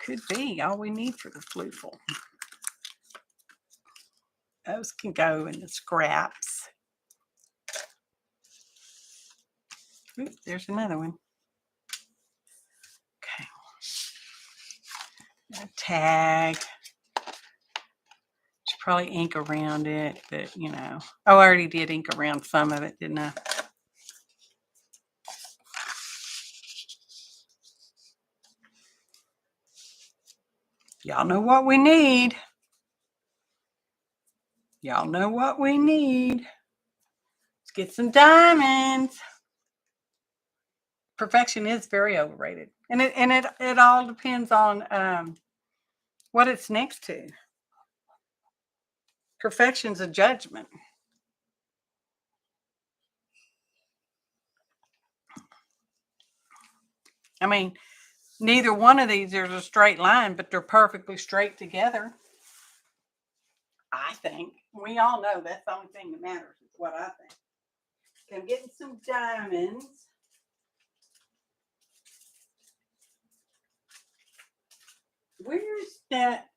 S1: Could be all we need for the flufel. Those can go in the scraps. Ooh, there's another one. Okay. A tag. Should probably ink around it, but you know. Oh, I already did ink around some of it, didn't I? Y'all know what we need. Y'all know what we need. Let's get some diamonds. Perfection is very overrated, and it all depends on what it's next to. Perfection's a judgment. I mean, neither one of these is a straight line, but they're perfectly straight together. I think. We all know that's the only thing that matters, is what I think. Okay, I'm getting some diamonds. Where's that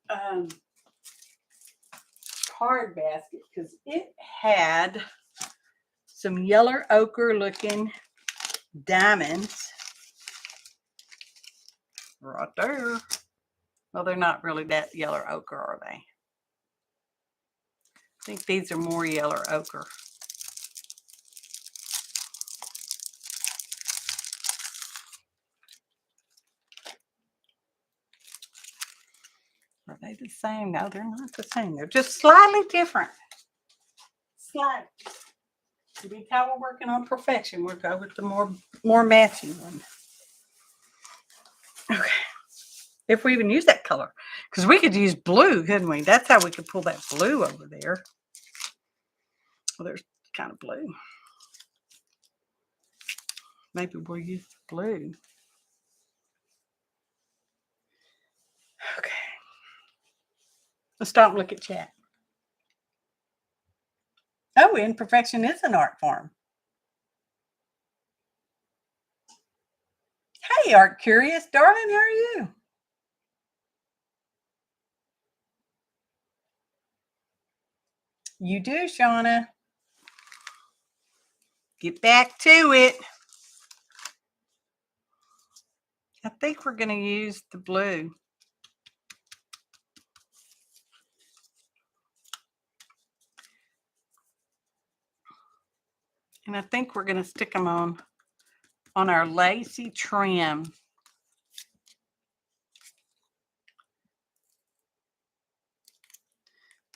S1: card basket? Because it had some yellow ochre looking diamonds right there. Well, they're not really that yellow ochre, are they? I think these are more yellow ochre. Are they the same? No, they're not the same. They're just slightly different. Slightly. To be how we're working on perfection, we'll go with the more matching one. Okay. If we even use that color. Because we could use blue, couldn't we? That's how we could pull that blue over there. Well, there's kind of blue. Maybe we'll use the blue. Okay. Let's stop and look at chat. Oh, imperfection is an art form. Hey, Art Curious, darling, how are you? You do, Shauna. Get back to it. I think we're going to use the blue. And I think we're going to stick them on our lacy trim.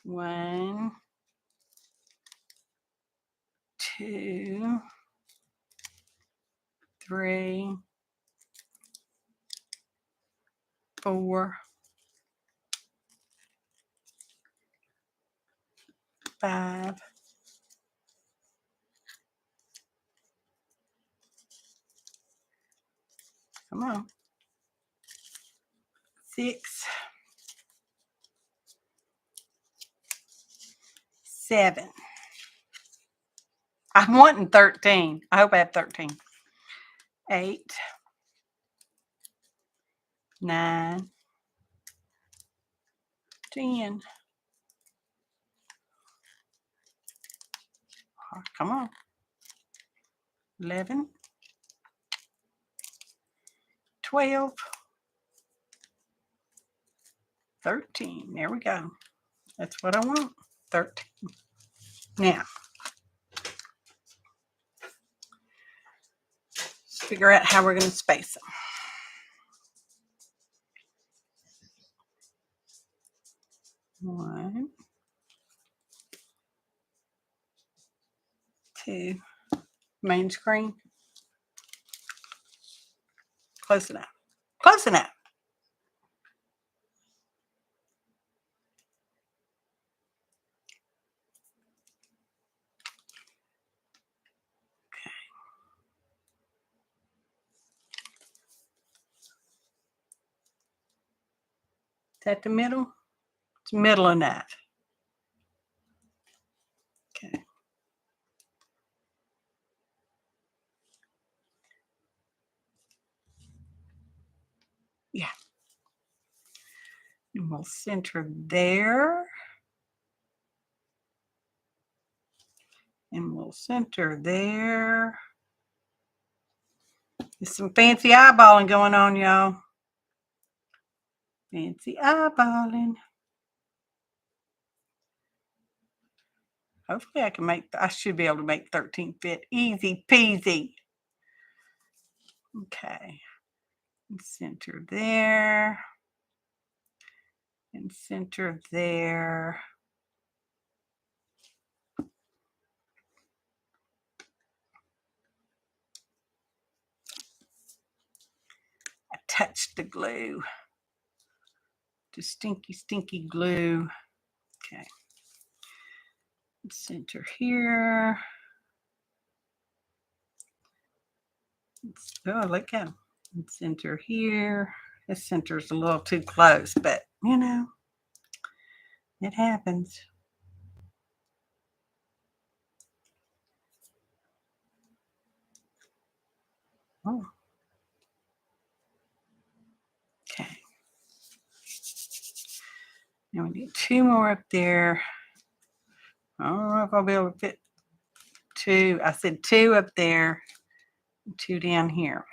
S1: One, two, three, 4, 5, 6, 7. I'm wanting 13. I hope I have 13. 8, 9, 10. Oh, come on. 11, 12, 13. There we go. That's what I want. 13. Now, let's figure out how we're going to space them. 1, 2. Main screen. Close enough. Close enough. Is that the middle? It's middle enough. Okay. Yeah. And we'll center there. And we'll center there. There's some fancy eyeballing going on, y'all. Fancy eyeballing. Hopefully I should be able to make 13 fit. Easy peasy. Okay. And center there. And center there. I touched the glue. The stinky, stinky glue. Okay. Center here. Oh, look at him. Center here. This center's a little too close, but you know, it happens. Oh. Okay. Now we need 2 more up there. I don't know if I'll be able to fit 2. I said 2 up there, 2 down here.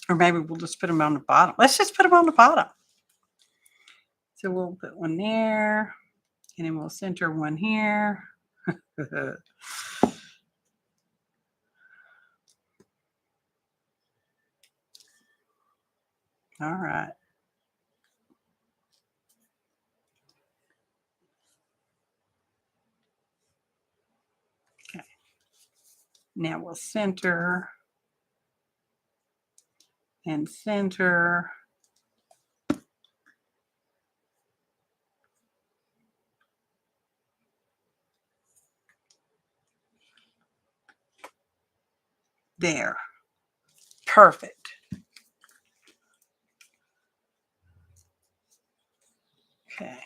S1: Or maybe we'll just put them on the bottom. Let's just put them on the bottom. So we'll put one there, and then we'll center one here. All right. Okay. Now we'll center and center. There. Perfect. Okay.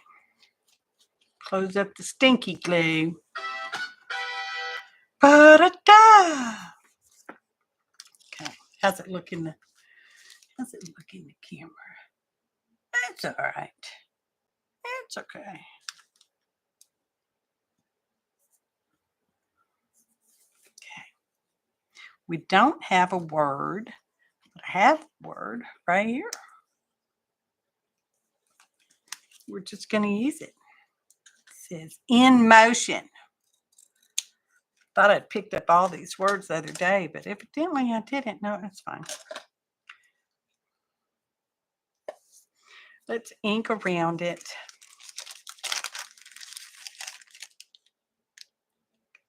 S1: Close up the stinky glue. Ba-da-da. Okay. How's it look in the camera? That's all right. It's okay. Okay. We don't have a word, but I have a word right here. We're just going to use it. It says in motion. Thought I'd picked up all these words the other day, but evidently I didn't. No, that's fine. Let's ink around it.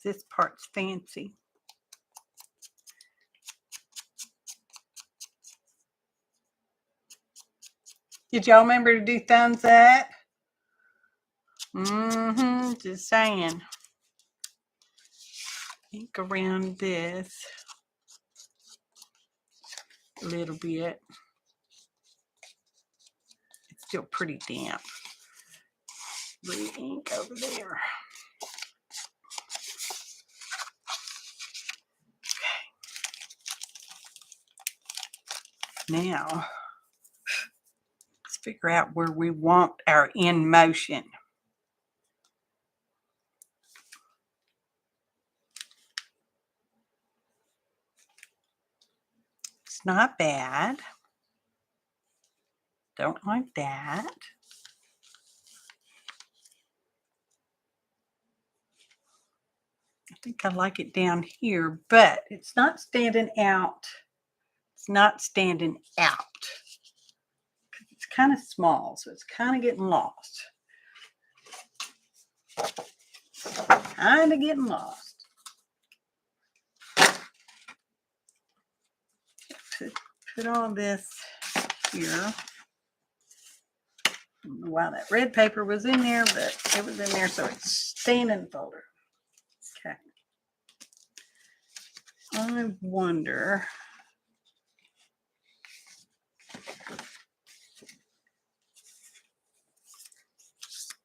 S1: This part's fancy. Did y'all remember to do thumbs up? Just saying. Ink around this a little bit. It's still pretty damp. Blue ink over there. Okay. Now, let's figure out where we want our in motion. It's not bad. Don't like that. I think I like it down here, but it's not standing out. It's not standing out. It's kind of small, so it's kind of getting lost. kind of getting lost. Put all this here. I don't know why that red paper was in there, but it was in there, so it's staying in the folder. Okay. I wonder.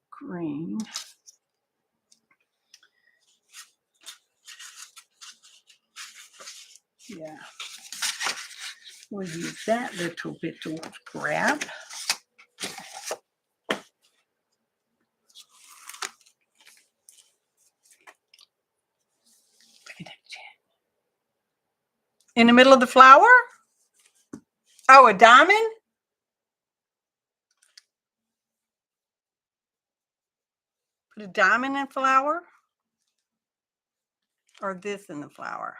S1: Green. Yeah. We'll use that little bit to grab. In the middle of the flower? Oh, a diamond? Put a diamond in flower? Or this in the flower?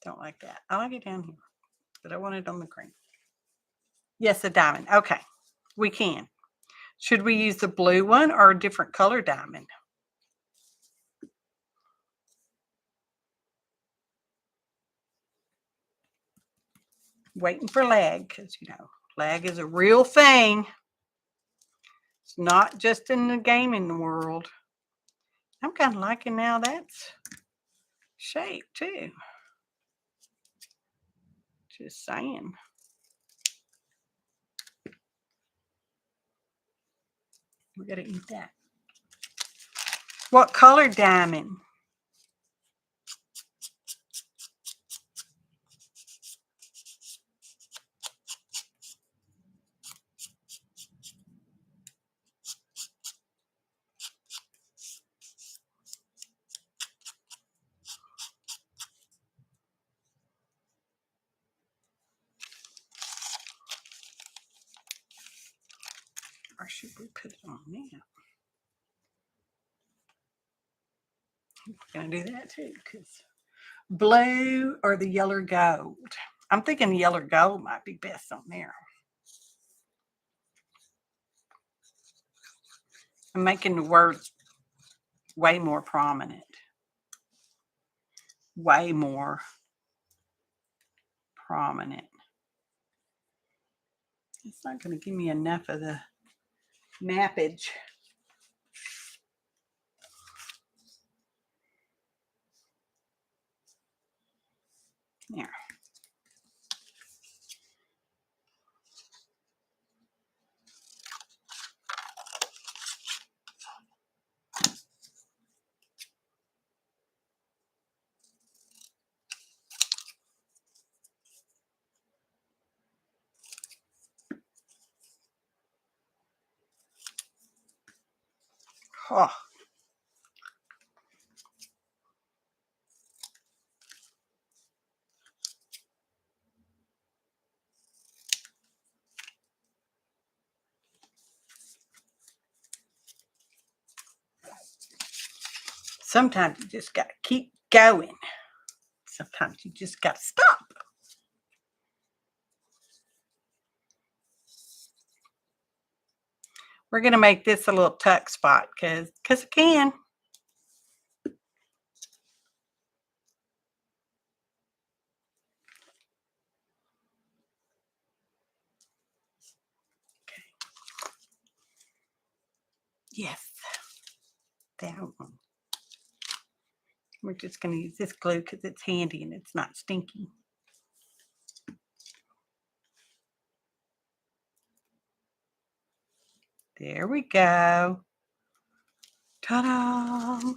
S1: Don't like that. I like it down here, but I want it on the green. Yes, a diamond. Okay, we can. Should we use the blue one or a different color diamond? Waiting for lag, because, you know, lag is a real thing. It's not just in the gaming world. I'm kind of liking now that's shape too. Just saying. We got to eat that. What color diamond? Or should we put it on now? I'm going to do that too, because blue or the yellow gold. I'm thinking the yellow gold might be best on there. I'm making the word way more prominent. Way more prominent. It's not going to give me enough of the mappage. There. Oh. Sometimes you just got to keep going. Sometimes you just got to stop. We're going to make this a little tuck spot because I can. Okay. Yes. That one. We're just going to use this glue because it's handy and it's not stinky. There we go. Ta-da! Okay.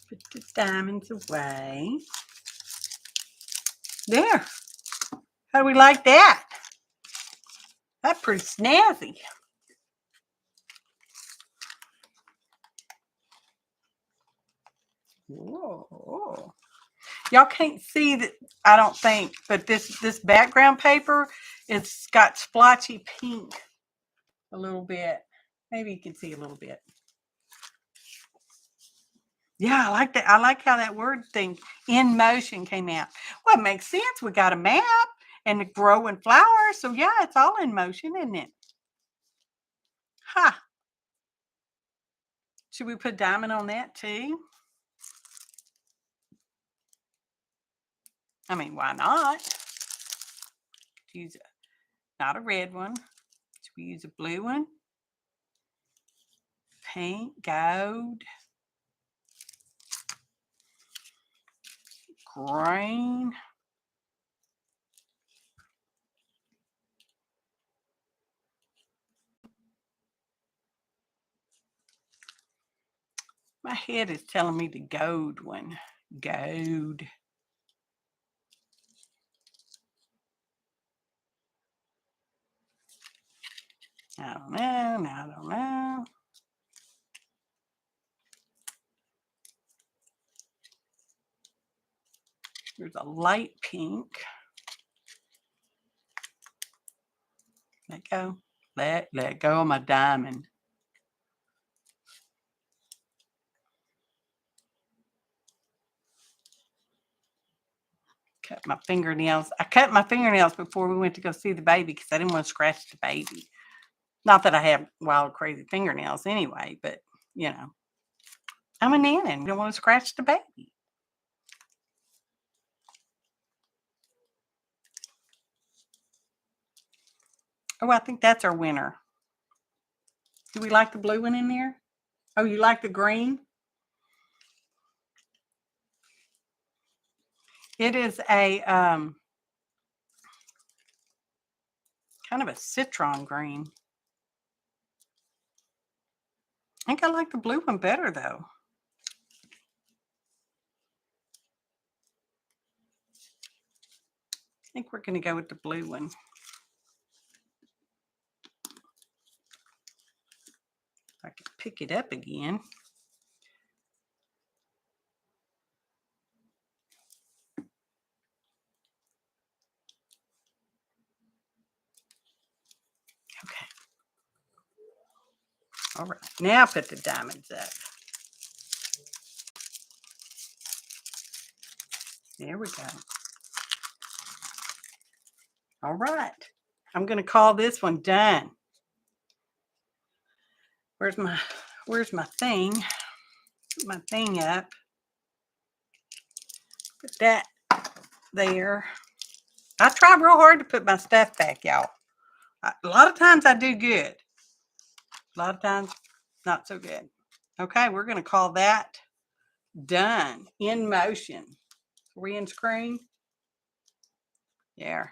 S1: Put the diamonds away. There. How do we like that? That's pretty snazzy. Whoa. Y'all can't see that, I don't think, but this background paper, it's got splotchy pink a little bit. Maybe you can see a little bit. Yeah, I like that. I like how that word thing, in motion, came out. Well, it makes sense. We got a map and the growing flowers. So yeah, it's all in motion, isn't it? Ha! Should we put diamond on that too? I mean, why not? Use not a red one. Should we use a blue one? Pink, gold, green. My head is telling me the gold one. Gold. I don't know. I don't know. There's a light pink. Let go. Let go of my diamond. Cut my fingernails. I cut my fingernails before we went to go see the baby because I didn't want to scratch the baby. Not that I have wild, crazy fingernails anyway, but you know, I'm a nanny and don't want to scratch the baby. Oh, I think that's our winner. Do we like the blue one in there? Oh, you like the green? It is a kind of a citron green. I think I like the blue one better though. I think we're going to go with the blue one. I can pick it up again. Okay. All right. Now put the diamonds up. There we go. All right. I'm going to call this one done. Where's my thing? Put my thing up. Put that there. I try real hard to put my stuff back, y'all. A lot of times I do good. A lot of times not so good. Okay, we're going to call that done. In motion. Are we in screen? Yeah.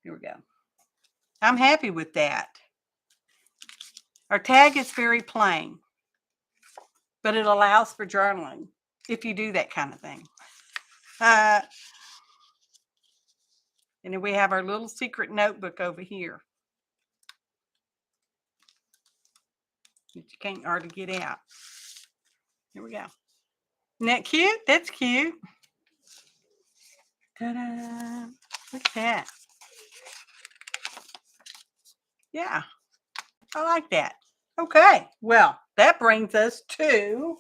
S1: Here we go. I'm happy with that. Our tag is very plain, but it allows for journaling if you do that kind of thing. And then we have our little secret notebook over here that you can't hardly get out. Here we go. Isn't that cute? That's cute. Ta-da! Look at that. Yeah, I like that. Okay, well, that brings us to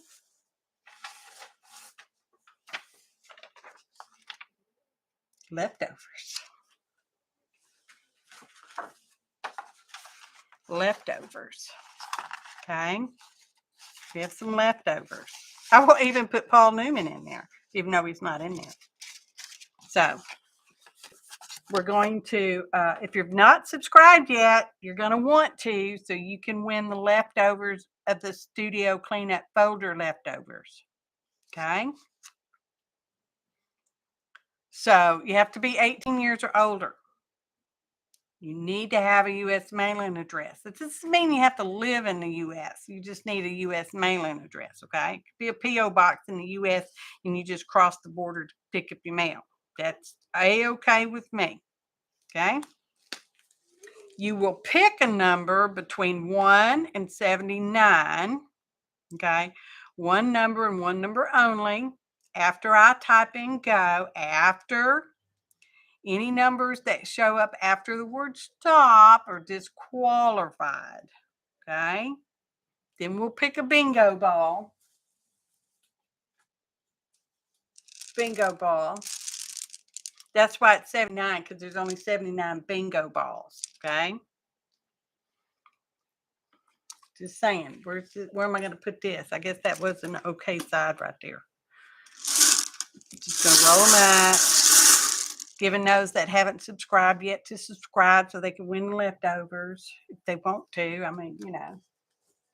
S1: leftovers. Leftovers. Okay, we have some leftovers. I will even put Paul Newman in there, even though he's not in there. So we're going to, if you've not subscribed yet, you're going to want to, so you can win the leftovers of the studio cleanup folder leftovers. Okay. So you have to be 18 years or older. You need to have a U.S. mailing address. It doesn't mean you have to live in the U.S. You just need a U.S. mailing address, okay? It could be a P.O. box in the U.S. and you just cross the border to pick up your mail. That's A-okay with me, okay? You will pick a number between 1 and 79, okay? One number and one number only. After I type in go, after any numbers that show up after the word stop are disqualified, okay? Then we'll pick a bingo ball. Bingo ball That's why it's 79, because there's only 79 bingo balls. Okay. Just saying. Where am I going to put this? I guess that was an okay side right there. Just going to roll them up. Giving those that haven't subscribed yet to subscribe so they can win the leftovers if they want to. I mean, you know,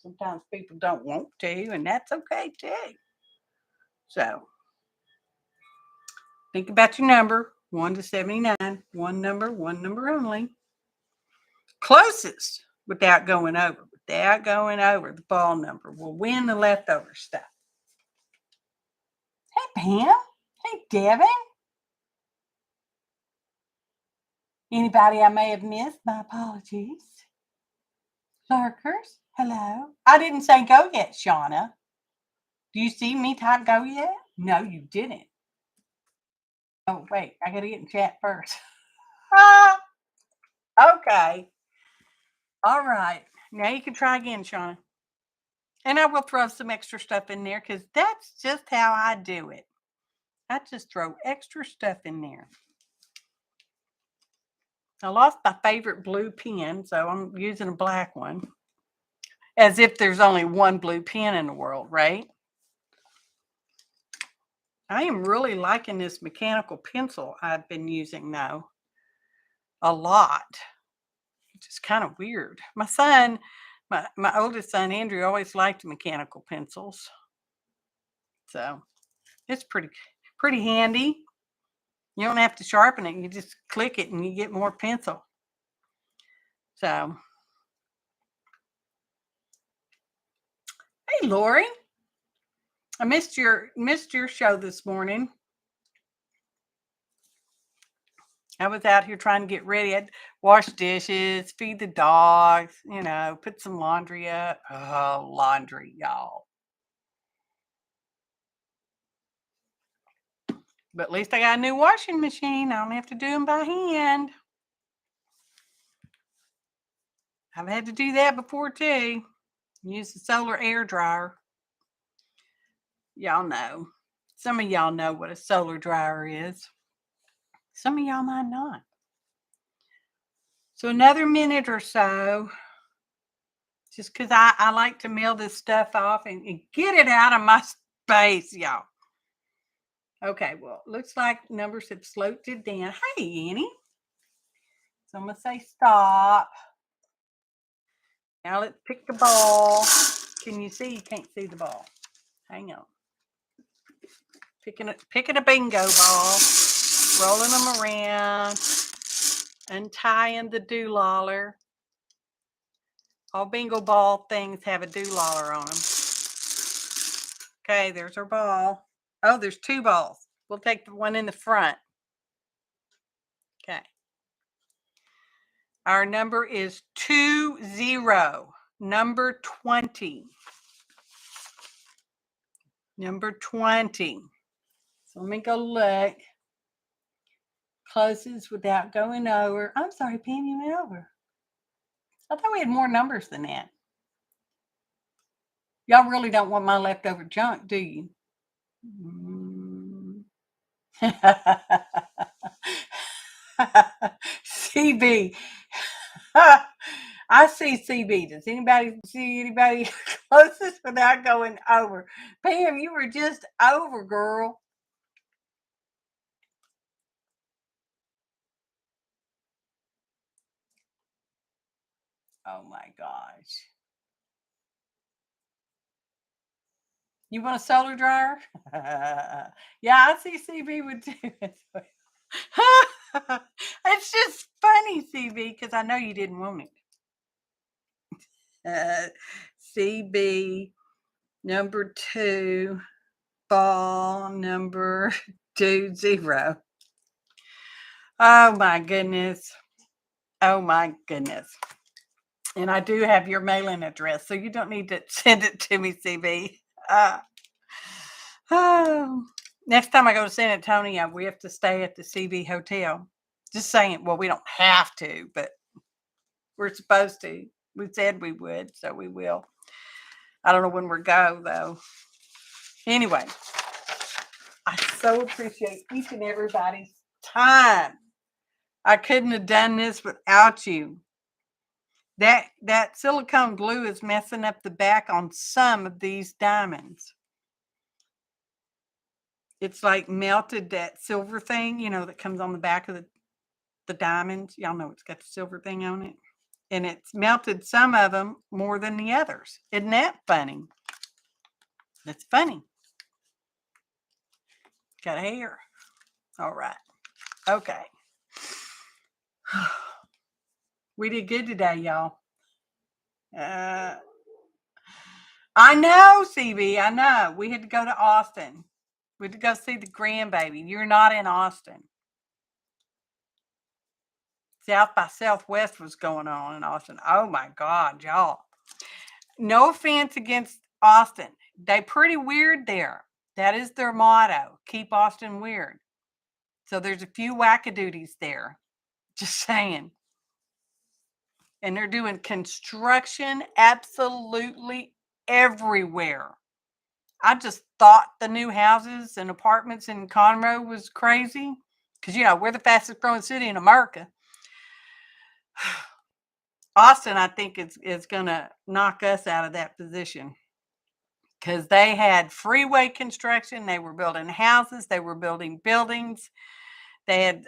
S1: sometimes people don't want to, and that's okay too. So think about your number, 1 to 79. One number only. Closest without going over. Without going over the ball number will win the leftover stuff. Hey, Pam. Hey, Devin. Anybody I may have missed, my apologies. Lurkers, hello. I didn't say go yet, Shauna. Do you see me type go yet? No, you didn't. Oh, wait. I got to get in chat first. Okay. All right. Now you can try again, Shauna. And I will throw some extra stuff in there because that's just how I do it. I just throw extra stuff in there. I lost my favorite blue pen, so I'm using a black one. As if there's only one blue pen in the world, right? I am really liking this mechanical pencil I've been using, though. A lot. Which is kind of weird. My son, my oldest son, Andrew, always liked mechanical pencils. So it's pretty handy. You don't have to sharpen it. You just click it and you get more pencil. So, hey, Lori. I missed your show this morning. I was out here trying to get ready. I'd wash dishes, feed the dogs, you know, put some laundry up. Oh, laundry, y'all. But at least I got a new washing machine. I don't have to do them by hand. I've had to do that before too. Use the solar air dryer. Y'all know. Some of y'all know what a solar dryer is. Some of y'all might not. So another minute or so, just because I like to mail this stuff off and get it out of my space, y'all. Okay, well, looks like numbers have floated down. Hey, Annie. So I'm going to say stop. Now let's pick the ball. Can you see? You can't see the ball. Hang on. Picking a bingo ball, rolling them around, untying the doolaller. All bingo ball things have a doolaller on them. Okay, there's our ball. Oh, there's two balls. We'll take the one in the front. Okay. Our number is 20. Number 20. Number 20. So let me go look. Closes without going over. I'm sorry, Pam, you went over. I thought we had more numbers than that. Y'all really don't want my leftover junk, do you? CB. I see CB. Does anybody see anybody closest without going over? Pam, you were just over, girl. Oh my gosh. You want a solar dryer? Yeah, I see CB would do it. It's just funny, CB, because I know you didn't want it. CB number 2, ball number 20. Oh my goodness. Oh my goodness. And I do have your mailing address, so you don't need to send it to me, CB. Oh. Next time I go to San Antonio, we have to stay at the CB Hotel. Just saying, well, we don't have to, but we're supposed to. We said we would, so we will. I don't know when we're go, though. Anyway, I so appreciate each and everybody's time. I couldn't have done this without you. That silicone glue is messing up the back on some of these diamonds. It's like melted that silver thing, that comes on the back of the diamonds. Y'all know it's got the silver thing on it. And it's melted some of them more than the others. Isn't that funny? That's funny. Got hair. All right. Okay. We did good today, y'all. I know, CB. I know. We had to go to Austin. We had to go see the grandbaby. You're not in Austin. South by Southwest was going on in Austin. Oh my God, y'all. No offense against Austin. They pretty weird there. That is their motto. Keep Austin weird. So there's a few wackadoodies there. Just saying. And they're doing construction absolutely everywhere. I just thought the new houses and apartments in Conroe was crazy. Because, we're the fastest growing city in America. Austin, I think, is going to knock us out of that position. Because they had freeway construction. They were building houses. They were building buildings. They had,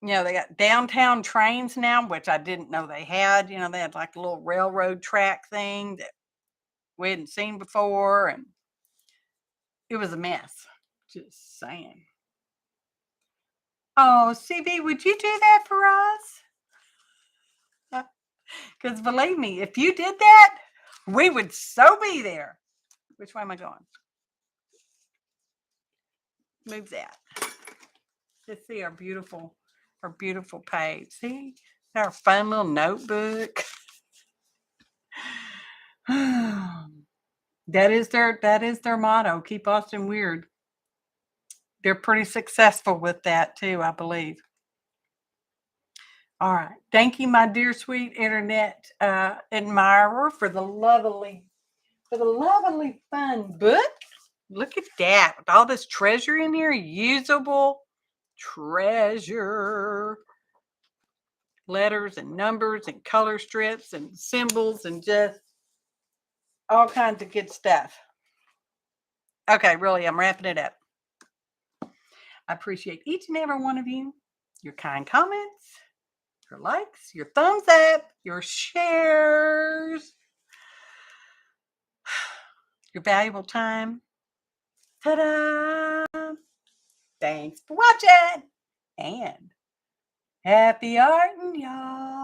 S1: they got downtown trains now, which I didn't know they had. They had like a little railroad track thing that we hadn't seen before. And it was a mess. Just saying. Oh, CB, would you do that for us? Because believe me, if you did that, we would so be there. Which way am I going? Move that. Let's see our beautiful page. See our fun little notebook. That is their motto. Keep Austin weird. They're pretty successful with that too, I believe. All right. Thank you, my dear sweet internet admirer, for the lovely fun book. Look at that. With all this treasure in here, usable treasure. Letters and numbers and color strips and symbols and just all kinds of good stuff. Okay, really, I'm wrapping it up. I appreciate each and every one of you, your kind comments, your likes, your thumbs up, your shares, your valuable time. Ta-da! Thanks for watching, and happy arting, y'all.